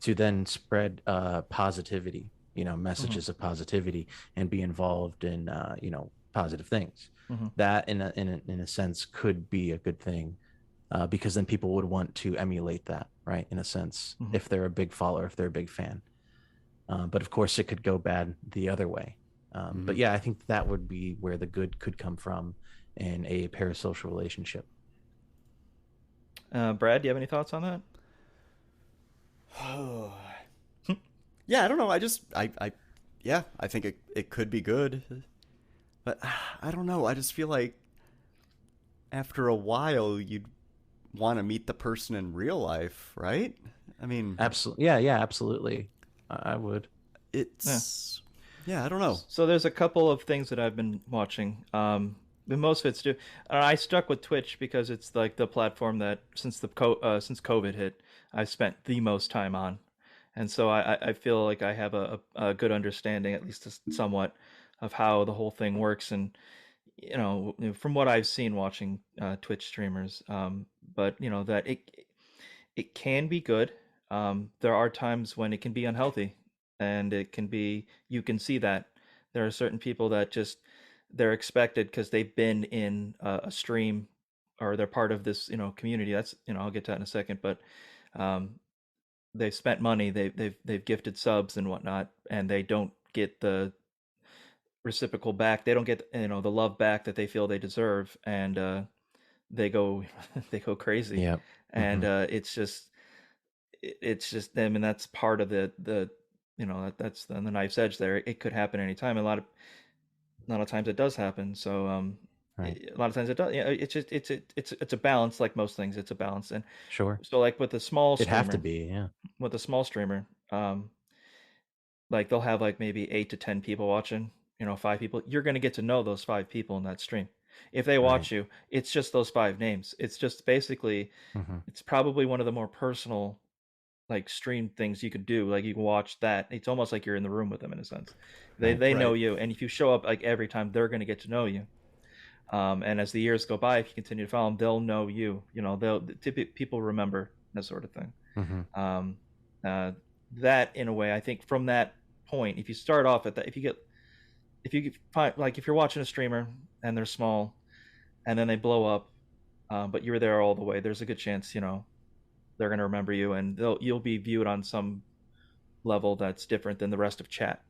to then spread positivity, messages of positivity and be involved in, positive things. That in a sense could be a good thing, because then people would want to emulate that, right? In a sense, if they're a big follower, if they're a big fan. But of course, it could go bad the other way. But yeah, I think that would be where the good could come from in a parasocial relationship. Brad, do you have any thoughts on that? Yeah, I don't know. Yeah, I think it could be good, but I don't know. I just feel like after a while you'd want to meet the person in real life, right? I mean, Absolutely. Yeah, absolutely. I would. it's yeah, I don't know. So there's a couple of things that I've been watching. But most of it's do. I stuck with Twitch because it's like the platform that since since COVID hit, I've spent the most time on, and so I feel like I have a good understanding, at least somewhat, of how the whole thing works, and from what I've seen watching Twitch streamers, but that it can be good. There are times when it can be unhealthy, and it can be you can see that there are certain people that just they're expected because they've been in a stream or they're part of this community. That's I'll get to that in a second, but um, they've spent money, they've gifted subs and whatnot, and they don't get the reciprocal back. They don't get the love back that they feel they deserve, and they go they go crazy, Yeah. and it's just them, and that's part of the that's the knife's edge there. It could happen anytime. A lot of times it does happen. So Right. a lot of times it does. It's just it's a balance, like most things. It's a balance, and Sure. so like with a small It'd have to streamer, be. Yeah. like they'll have like maybe 8 to 10 people watching. 5 people. You're gonna get to know those 5 people in that stream. If they Right. watch you, it's just those 5 names. It's just basically, hmm it's probably one of the more personal like stream things you could do. Like you can watch that. It's almost like you're in the room with them in a sense. They Right. they know Right. you, and if you show up like every time, they're going to get to know you. And as the years go by, if you continue to follow them, they'll know you. People remember that sort of thing. hmm Um, uh, that in a way, I think from that point, if you start off at that, if you find like if you're watching a streamer and they're small, and then they blow up, but you're there all the way, there's a good chance they're going to remember you, and you'll be viewed on some level that's different than the rest of chat.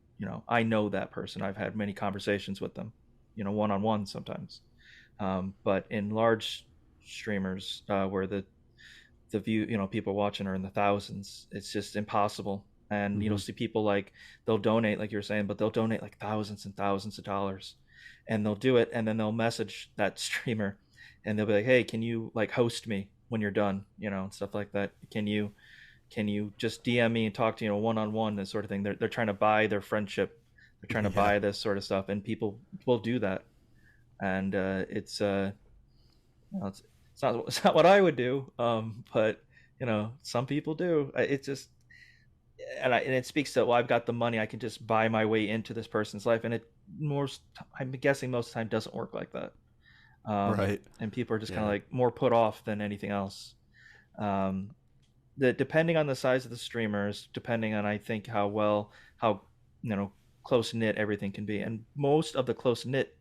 I know that person. I've had many conversations with them, one on one sometimes. But in large streamers, where the view, people watching are in the thousands, it's just impossible. And hmm see people like they'll donate, like you were saying, but they'll donate like thousands and thousands of dollars, and they'll do it, and then they'll message that streamer, and they'll be like, "Hey, can you like host me when you're done?" And stuff like that. Can you just DM me and talk to one on one, this sort of thing. They're trying to buy their friendship. They're trying to Yeah. buy this sort of stuff, and people will do that. And it's not what I would do. But some people do. It's just and it speaks to, well, I've got the money, I can just buy my way into this person's life, and I'm guessing most of the time doesn't work like that. Right. And people are just kind of Yeah. like more put off than anything else. Um, depending on the size of the streamers, depending on, I think, how close knit everything can be, and most of the close knit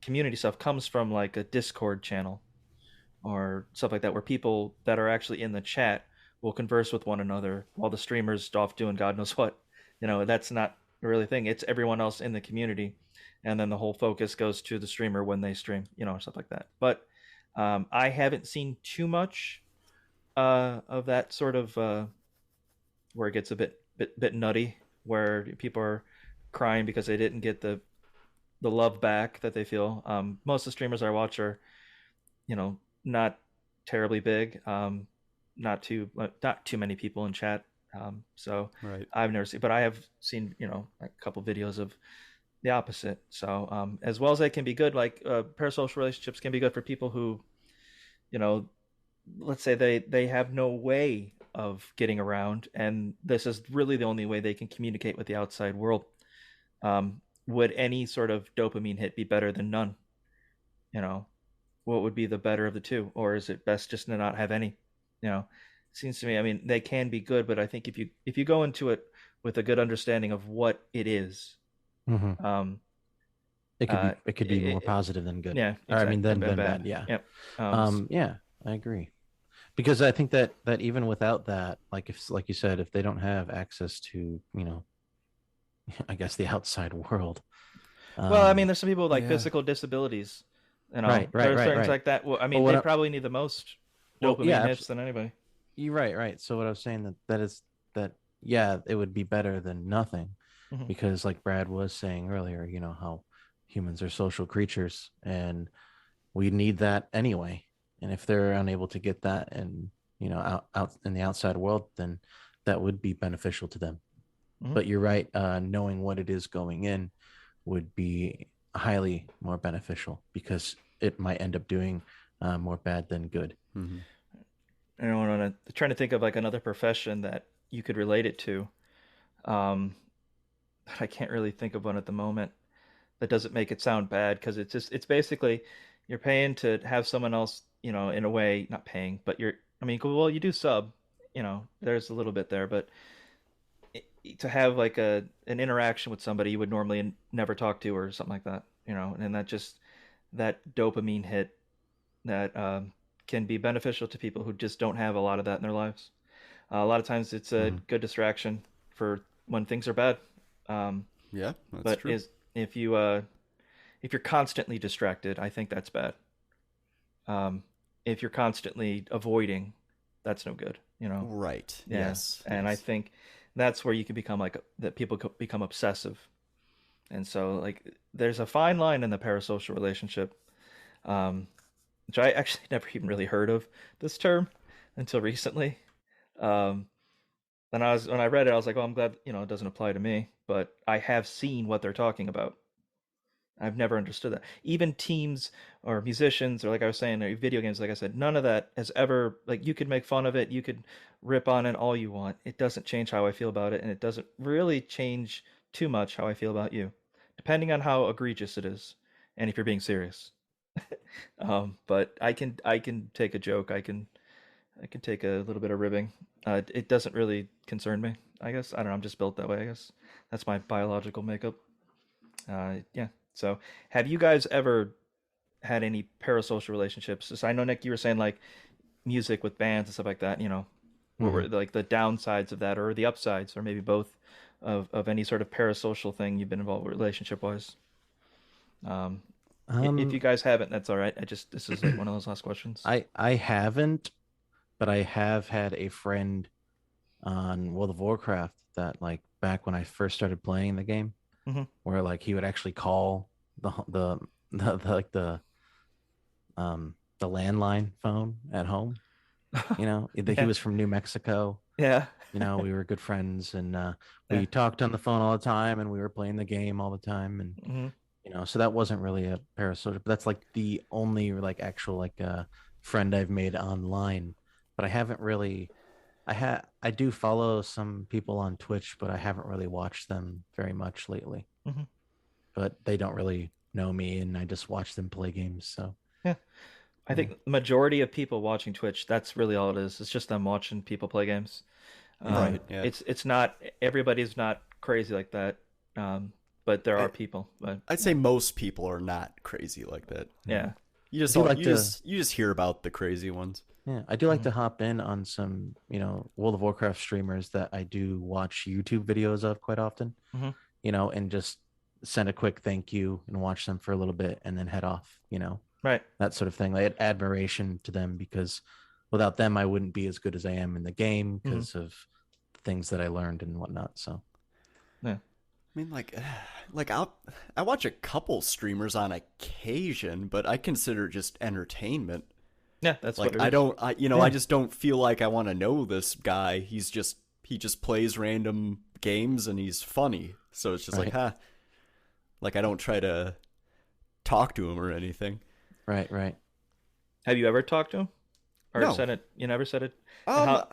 community stuff comes from like a Discord channel or stuff like that, where people that are actually in the chat will converse with one another while the streamer's off doing God knows what. That's not really a thing. It's everyone else in the community, and then the whole focus goes to the streamer when they stream, stuff like that. But I haven't seen too much of that sort of where it gets a bit nutty, where people are crying because they didn't get the love back that they feel. Most of the streamers I watch are, not terribly big, not too many people in chat. So Right. I've never seen, but I have seen, a couple videos of the opposite. So as well as they can be good, like parasocial relationships can be good for people who, you know, let's say they have no way of getting around, and this is really the only way they can communicate with the outside world. Would any sort of dopamine hit be better than none? You know, what would be the better of the two, or is it best just to not have any? It seems to me, I mean, they can be good, but I think if you go into it with a good understanding of what it is, hmm um, It could be more positive than good. Yeah, Or, I mean, exactly. than bad. Yeah. Yep. Yeah, I agree. Because I think that even without that, like you said, if they don't have access to, I guess the outside world. Well, I mean, there's some people with like Yeah. physical disabilities. Right, There right, are right, things right. like that. Well, I But mean, they probably need the most yeah, dopamine hits than anybody. you're right, right. So what I was saying that is that yeah, it would be better than nothing, Mhm. because like Brad was saying earlier, how humans are social creatures and we need that anyway. And if they're unable to get that and out in the outside world, then that would be beneficial to them. Mhm. But you're right, knowing what it is going in would be highly more beneficial because it might end up doing more bad than good. Mm-hmm. And I want to trying to think of like another profession that you could relate it to. Um, I can't really think of one at the moment that doesn't make it sound bad because it's basically you're paying to have someone else, in a way, not paying, but I mean, well, you do sub, there's a little bit there, but to have like an interaction with somebody you would normally never talk to or something like that, and that dopamine hit that can be beneficial to people who just don't have a lot of that in their lives. A lot of times it's a Mhm. good distraction for when things are bad. Yeah, that's But true. if you're constantly distracted, I think that's bad. If you're constantly avoiding, that's no good. Right. Yeah, Yes. and I Yes. think that's where you can become like that. People become obsessive, and so like there's a fine line in the parasocial relationship, um, which I actually never even really heard of this term until recently. Um, and when I read it, I was like, oh, I'm glad it doesn't apply to me, but I have seen what they're talking about. I've never understood that. Even teams or musicians, or like I was saying, or video games, like I said, none of that has ever, like, you could make fun of it, you could rip on it all you want. It doesn't change how I feel about it, and it doesn't really change too much how I feel about you, depending on how egregious it is, and if you're being serious. But I can take a joke, I can take a little bit of ribbing. It doesn't really concern me. I guess I don't know. I'm just built that way. I guess that's my biological makeup. Yeah. So, have you guys ever had any parasocial relationships? So I know, Nick, you were saying like music with bands and stuff like that. What were Mhm. like the downsides of that, or the upsides, or maybe both of any sort of parasocial thing you've been involved with relationship wise? Um, if you Um, guys haven't, that's all right. This is like one of those last questions. I haven't, but I have had a friend on World of Warcraft that like back when I first started playing the game, Hmm. where like he would actually call like the landline phone at home. He Yeah. was from New Mexico. Yeah. We were good friends, and Yeah. we talked on the phone all the time, and we were playing the game all the time, and Hmm. so that wasn't really a parasocial, but that's like the only like actual like friend I've made online. But I haven't really. I do follow some people on Twitch, but I haven't really watched them very much lately. Hmm. But they don't really know me, and I just watch them play games. So Yeah. I yeah. think the majority of people watching Twitch, that's really all it is. It's just them watching people play games. Mm-hmm. Right. Yeah. It's not everybody's not crazy like that, but there are I, people. But I'd say most people are not crazy like that. yeah, You just I do like to. you just hear about the crazy ones. Yeah, I do like Mhm. to hop in on some, World of Warcraft streamers that I do watch YouTube videos of quite often, Mhm. and just send a quick thank you and watch them for a little bit and then head off, Right. that sort of thing. Like admiration to them because without them, I wouldn't be as good as I am in the game Mhm. because of the things that I learned and whatnot. So, Yeah. I mean, like I watch a couple streamers on occasion, but I consider it just entertainment. Yeah, that's what Like it I is. don't, yeah, I just don't feel like I want to know this guy. He just plays random games and he's funny. So it's just like, right, huh. Like I don't try to talk to him or anything. right, right. Have you ever talked to him or No. said it? You never said it. And how?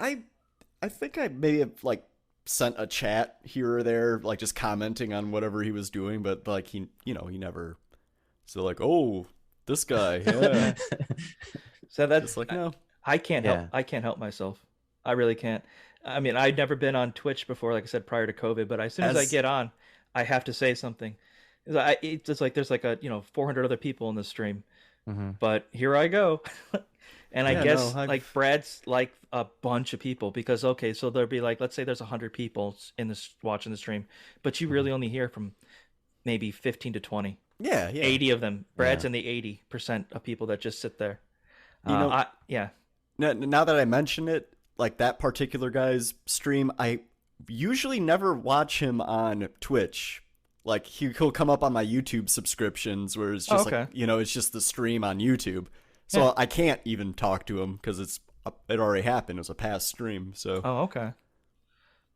I think I may have like sent a chat here or there, like just commenting on whatever he was doing, but like he never. So like, oh, this guy, yeah. So that Just like no. I can't help. Yeah. I can't help myself. I really can't. I mean, I'd never been on Twitch before, like I said, prior to COVID. But as soon as I As get on, I have to say something. It's like there's like 400 other people in the stream, Hmm. but here I go. And I Yeah, no, guess I've like Brad's like a bunch of people because okay, so there'll be like let's say there's 100 people in this watching the stream, but you Hmm. really only hear from maybe 15 to 20. yeah, yeah. 80 of them. Brad's Yeah. in the 80% of people that just sit there. You know, Yeah. now that I mention it, like that particular guy's stream, I usually never watch him on Twitch. Like he'll come up on my YouTube subscriptions where it's Oh, just okay. like, it's just the stream on YouTube. So Yeah. I can't even talk to him because it already happened. It was a past stream. So Oh, okay.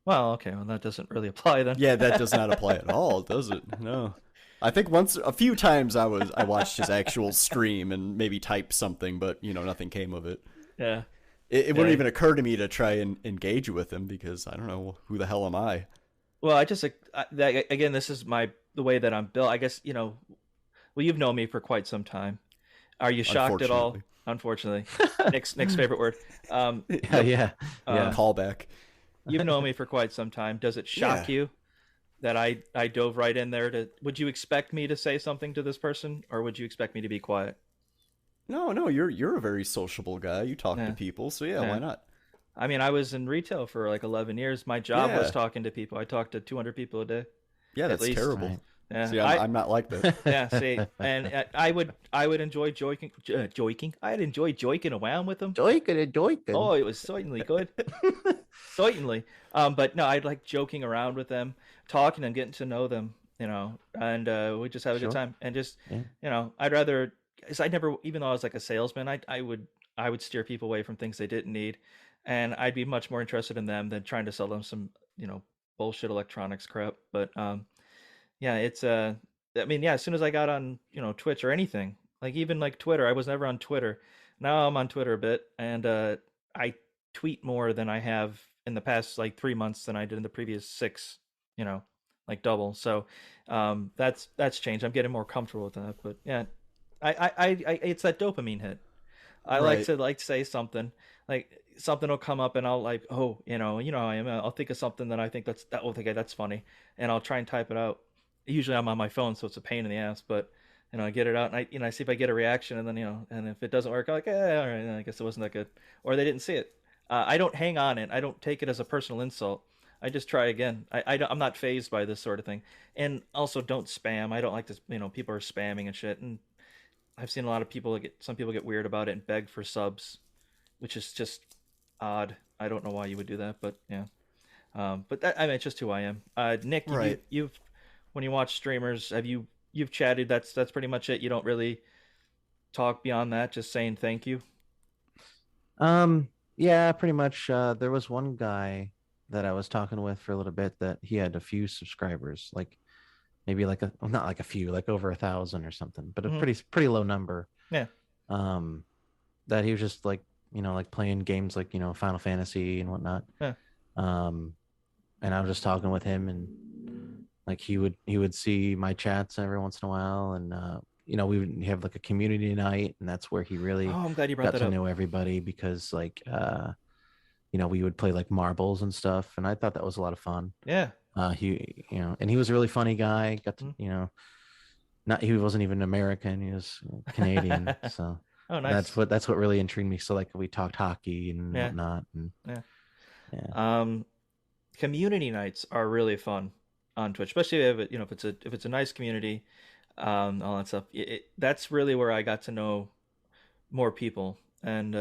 Well, okay. Well, that doesn't really apply then. yeah, that does not apply at all, does it? No. I think a few times I watched his actual stream and maybe typed something, but nothing came of it. Yeah. It wouldn't even occur to me to try and engage with him because I don't know who the hell am I. Well, I just again, this is the way that I'm built. I guess well, you've known me for quite some time. Are you shocked at all? Unfortunately, Nick's favorite word. Yeah. Callback. You've known me for quite some time. Does it shock Yeah. you that I dove right in there to? Would you expect me to say something to this person, or would you expect me to be quiet? No, you're a very sociable guy. You talk Yeah. to people, so yeah, Yeah. why not? I mean, I was in retail for like 11 years. My job was Yeah. talking to people. I talked to 200 people a day. Yeah, that's least. terrible. Right. Yeah, See, I'm not like that. yeah. See, and I would enjoy joiking. I'd enjoy joiking around with them. Joiking. Oh, it was certainly good. Certainly. But no, I'd like joking around with them, talking and getting to know them, and we just have a good Sure. time. And just, Yeah. I'd rather, because I never, even though I was like a salesman, I would steer people away from things they didn't need. And I'd be much more interested in them than trying to sell them some, bullshit electronics crap. But, yeah, it's, I mean, yeah, as soon as I got on, Twitch or anything, like even like Twitter, I was never on Twitter. Now I'm on Twitter a bit, and I tweet more than I have in the past like 3 months than I did in the previous 6, like double. So that's changed. I'm getting more comfortable with that. But yeah, I it's that dopamine hit. I Right. like to say something, like something will come up and I'll like, oh, how I am. I'll think of something that I think that's funny, and I'll try and type it out. Usually I'm on my phone, so it's a pain in the ass, but I get it out and I see if I get a reaction, and then and if it doesn't work, I'm like, all right, I guess it wasn't that good, or they didn't see it. I don't hang on it. I don't take it as a personal insult. I just try again. I'm not phased by this sort of thing, and also don't spam. I don't like this. People are spamming and shit, and I've seen a lot of some people get weird about it and beg for subs, which is just odd. I don't know why you would do that, but yeah. But I mean, it's just who I am. Nick, Right. you've when you watch streamers, you've chatted? That's pretty much it. You don't really talk beyond that. Just saying thank you. Yeah, pretty much. There was one guy that I was talking with for a little bit that he had a few subscribers, like maybe not like a few, like over 1,000 or something, but a Mhm. pretty low number. Yeah. That he was just like, like playing games like, Final Fantasy and whatnot. Yeah. And I was just talking with him, and like he would see my chats every once in a while, and we would have like a community night, and that's where he really Oh, I'm glad you brought got that to up. know everybody, because like we would play like marbles and stuff, and I thought that was a lot of fun. Yeah. He and he was a really funny guy. Got to not he wasn't even American, he was Canadian. So Oh, nice. that's what really intrigued me. So like we talked hockey and Yeah. whatnot, and Yeah. Community nights are really fun on Twitch, especially if it's a nice community, all that stuff. That's really where I got to know more people, and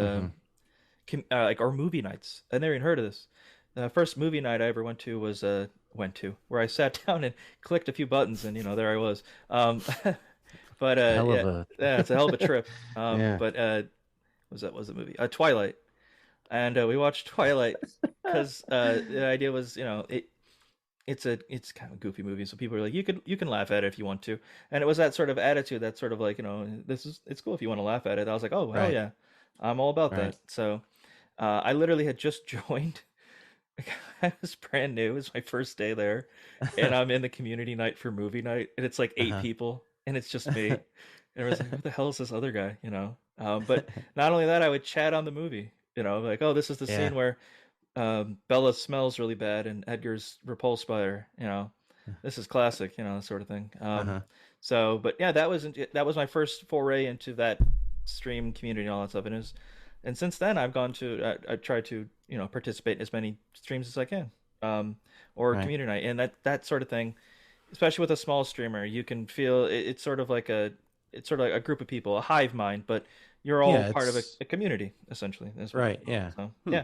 like our movie nights. I never even heard of this. The first movie night I ever went to was where I sat down and clicked a few buttons, and there I was. But hell yeah, of a it's a hell of a trip. Yeah. But was the movie Twilight? And we watched Twilight because the idea was, it's kind of a goofy movie, so people are like, you can laugh at it if you want to, and it was that sort of attitude, that sort of like, it's cool if you want to laugh at it. I was like, oh hell Right. yeah, I'm all about Right. that. So I literally had just joined. I was brand new. It was my first day there, and I'm in the community night for movie night, and it's like 8 Uh-huh. people, and it's just me. And I was like, what the hell is this other guy? But not only that, I would chat on the movie. Like, oh, this is the Yeah. scene where Bella smells really bad and Edgar's repulsed by her. this is classic, that sort of thing. Uh-huh. So, but yeah, that was my first foray into that stream community and all that stuff, and since then I've gone to I try to participate in as many streams as I can, or Right. community night, and that sort of thing, especially with a small streamer, you can feel it's sort of like a group of people, a hive mind, but you're all Yeah, part of it's a community essentially. That's what, right. Yeah. so Hmm. yeah,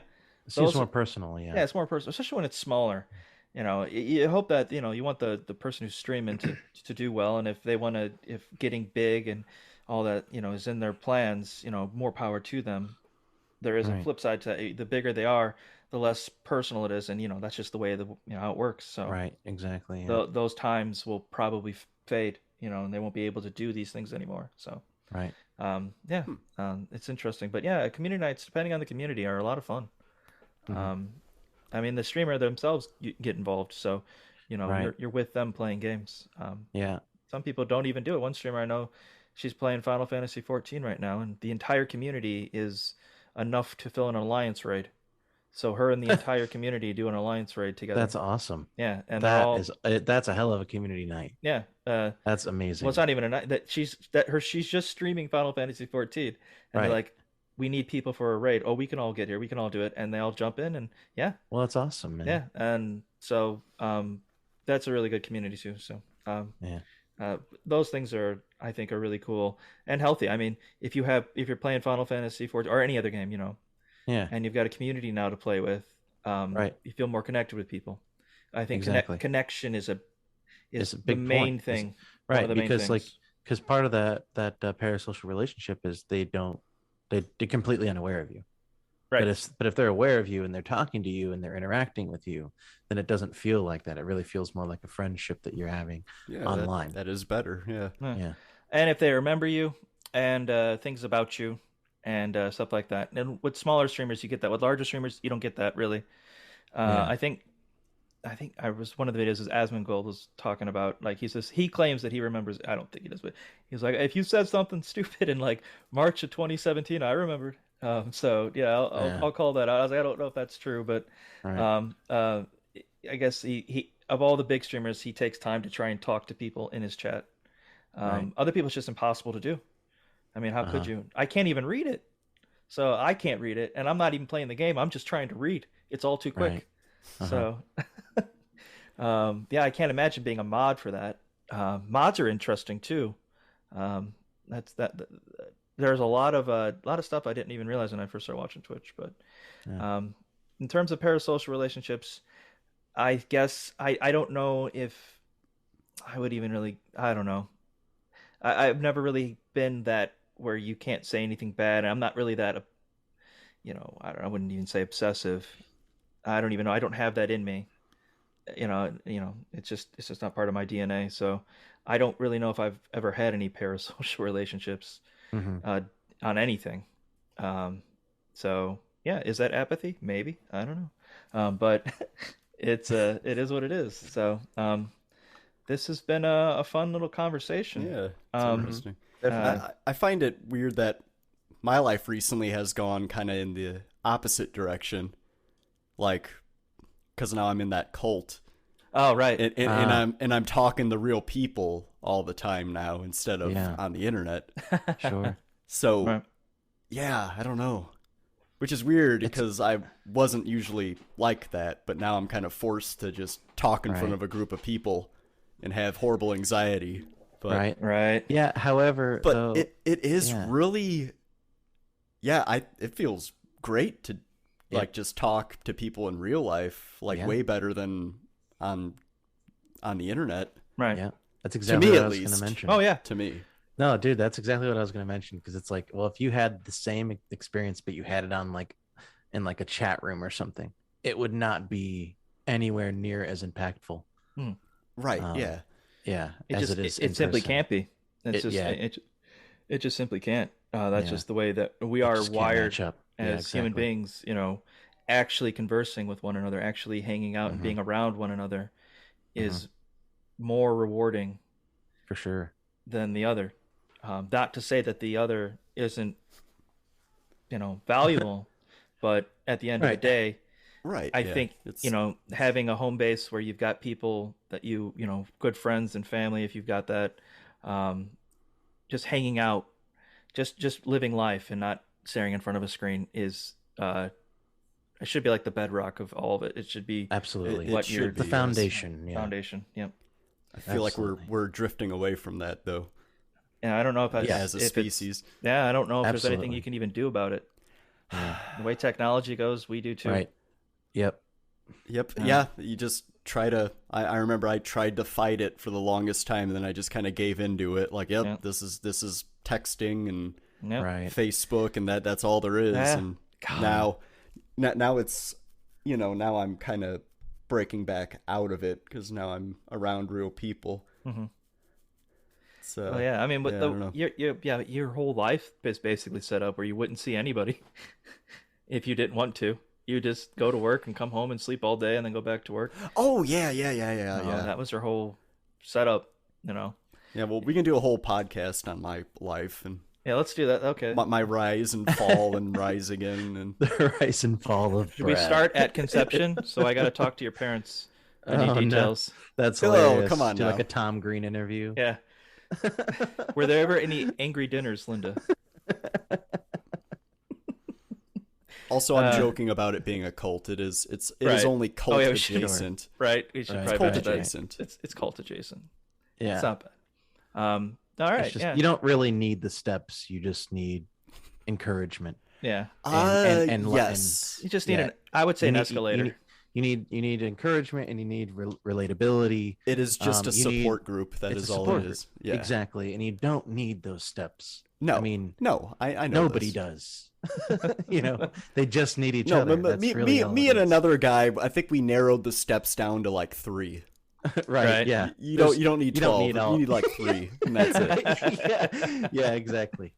It seems those more personal. yeah, Yeah. it's more personal, especially when it's smaller. You hope that you want the person who's streaming to do well, and if they want to, if getting big and all that is in their plans, more power to them. There is a Right. flip side to that. The bigger they are, the less personal it is, and that's just the way how it works. So Right. Exactly. Yeah. those times will probably fade, and they won't be able to do these things anymore. So Right. yeah, Hmm. it's interesting, but yeah, community nights, depending on the community, are a lot of fun. Hmm. Um, I mean, the streamer themselves get involved, so Right. you're with them playing games. Yeah. Some people don't even do it. One streamer I know, she's playing Final Fantasy 14 right now, and the entire community is enough to fill an alliance raid. So her and the entire community do an alliance raid together. That's awesome. Yeah, and they're That all is that's a hell of a community night. yeah. That's Well, it's amazing. not even a night she's just streaming Final Fantasy 14, and they're Right. like, we need people for a raid. Oh, we can all get here. We can all do it, and they all jump in, and yeah, Well, that's awesome, man. yeah, and so that's a really good community too. So Yeah. those things are, I think, are really cool and healthy. I mean, if you're playing Final Fantasy 14 or any other game, Yeah. and you've got a community now to play with, Right. you feel more connected with people. I think Exactly. connection It's is a the big main point. It's, thing. One of right, the main because things. because part of that parasocial relationship is they're completely unaware of you. Right. But if they're aware of you and they're talking to you and they're interacting with you, then it doesn't feel like that. It really feels more like a friendship that you're having Yeah, online. that is better. Yeah. Yeah. Yeah. And if they remember you and things about you and stuff like that. And with smaller streamers, you get that. With larger streamers, you don't get that really. Yeah. I think I was one of the videos is Asmongold was talking about, like, he claims that he remembers. I don't think he does, but he's like, if you said something stupid in like March of 2017, I remembered. So yeah, Yeah. I'll call that out. I was like, I don't know if that's true, but Right. um, uh, I guess he of all the big streamers, he takes time to try and talk to people in his chat. Right. Other people, it's just impossible to do. I mean, how could Uh-huh. you? I can't even read it, so I can't read it, and I'm not even playing the game. I'm just trying to read. It's all too Right. quick. Uh-huh. So yeah, I can't imagine being a mod for that. Mods are interesting too. That's that. There's a lot of stuff I didn't even realize when I first started watching Twitch. But Yeah. in terms of parasocial relationships, I guess I don't know if I would even really. I don't know. I've never really been that where you can't say anything bad. And I'm not really that. I wouldn't even say obsessive. I don't even know. I don't have that in me. It's just not part of my DNA. So I don't really know if I've ever had any parasocial relationships Hmm. uh, on anything. So yeah, is that apathy? Maybe, I don't know. But it is what it is. So this has been a fun little conversation. Yeah, it's Um, interesting. uh, I find it weird that my life recently has gone kind of in the opposite direction. Like, because now I'm in that cult, oh right, and I'm talking to real people all the time now instead of Yeah. on the internet. Sure. So right. yeah, I don't know, which is weird It's because I wasn't usually like that, but now I'm kind of forced to just talk in front right. of a group of people and have horrible anxiety. But Right. Right. Yeah. However, but though, it is yeah. really, yeah, it feels great to Yeah. like just talk to people in real life, like Yeah. way better than on the internet. Right. Yeah. That's To exactly me, what at I was going least. to mention. Oh yeah. To me, No, dude, that's exactly what I was going to mention because it's like, well, if you had the same experience, but you had it on like in like a chat room or something, it would not be anywhere near as impactful. Hmm. right? Um, Yeah, Yeah, It as just it is it in simply person. can't be. It's just Yeah, it just simply can't. That's yeah, just the way that we it are just can't wired match up. Yeah, as human exactly. beings. Actually conversing with one another, actually hanging out and Hmm. being around one another Hmm. is more rewarding For sure. than the other. Not to say that the other isn't valuable, but at the end of the Right. day, Right. I yeah. think, It's having a home base where you've got people that good friends and family, if you've got that, um, just hanging out, just living life and not staring in front of a screen is, it should be like the bedrock of all of it. It should be Absolutely. what it your should The be, yes. foundation. Yeah. foundation. Yep. I feel like Absolutely. we're drifting away from that though, And I don't know if that's, Yeah, as a if it's- species. yeah, I don't know if there's anything Absolutely. you can even do about it. Yeah. The way technology goes, we do too. Right. Yep. Yep. Yeah. Yeah. You just try to. I remember I tried to fight it for the longest time, and then I just kind of gave into it. Like, yep, Yeah. this is texting and Yep. Right. Facebook, and that's all there is. Yeah. And God. now it's, now I'm kind of breaking back out of it because now I'm around real people. Mhm. So Well, yeah, I mean, but yeah, I don't know. your whole life is basically set up where you wouldn't see anybody if you didn't want to. You just go to work and come home and sleep all day and then go back to work. Oh yeah. That was your whole setup, Yeah. Well, we can do a whole podcast on my life and Yeah, let's do that. Okay. my rise and fall and rise again and. The rise and fall of Should we Brad. start at conception? So I got to talk to your parents. I need Oh, no. details. That's Oh, hilarious. come on Do like now. a Tom Green interview. Yeah. Were there ever any angry dinners, Linda? Also, I'm joking about it being a cult. It is. It Right. is only cult yeah, we should- adjacent. Right. We should Right. probably Cult mention that. adjacent. It's cult adjacent. Yeah. It's not bad. All right. It's just, yeah. You don't really need the steps. You just need encouragement. Yeah. and- Yes. You just need Yeah. I would say You an need- escalator. You need encouragement, and you need relatability. It is just a you need- support group. That It's is a all support it group. is. Yeah. Exactly, and you don't need those steps. No. I mean, no. I know nobody this. does. They just need each No, other. but That's me, really all me it and is. another guy. I think we narrowed the steps down to like 3. right, Right. Yeah. You don't need you don't 12. need all- You need like 3, and that's it. yeah, exactly.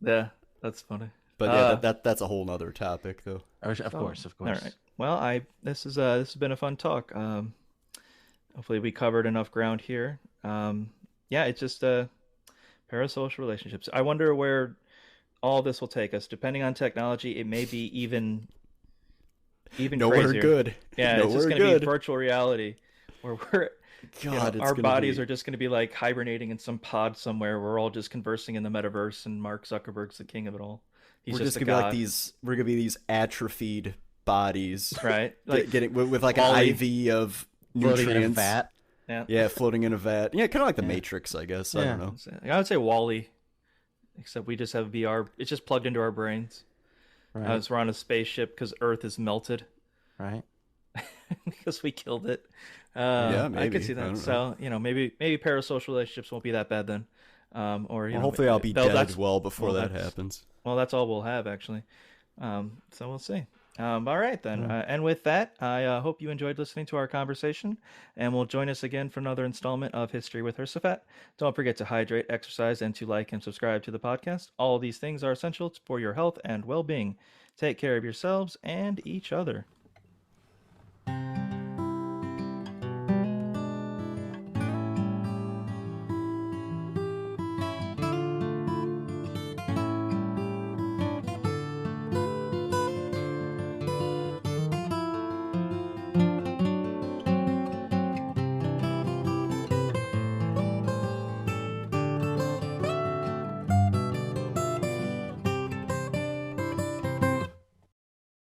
Yeah, that's funny. But yeah, that's a whole nother topic, though. Of course. All right. Well, this has been a fun talk. Hopefully we covered enough ground here. Yeah, it's just parasocial relationships. I wonder where all this will take us. Depending on technology, it may be even Nowhere crazier. good. Yeah, it's just Nowhere going to good. be virtual reality, where God, it's our gonna bodies be- are just going to be like hibernating in some pod somewhere. We're all just conversing in the metaverse, and Mark Zuckerberg's the king of it all. He's We're just a gonna be god, like these. We're gonna be these atrophied bodies, right? Like getting with like Wall-E. an IV of Floating nutrients. in a vat. yeah. Yeah, floating in a vat. Yeah, kind of like the Matrix, I guess. I Yeah. don't know. I would say Wall-E, except we just have VR. It's just plugged into our brains. Right. As we're on a spaceship because Earth is melted Right. because we killed it. Yeah, I maybe. could see I that. don't So maybe parasocial relationships won't be that bad then. Or Well, hopefully, I'll be dead that's- well before well, that that's- happens. Well, that's all we'll have actually. So we'll see. All right then. And with that, I hope you enjoyed listening to our conversation, and will join us again for another installment of History with Hersafat. Don't forget to hydrate, exercise, and to like and subscribe to the podcast. All of these things are essential for your health and well-being. Take care of yourselves and each other.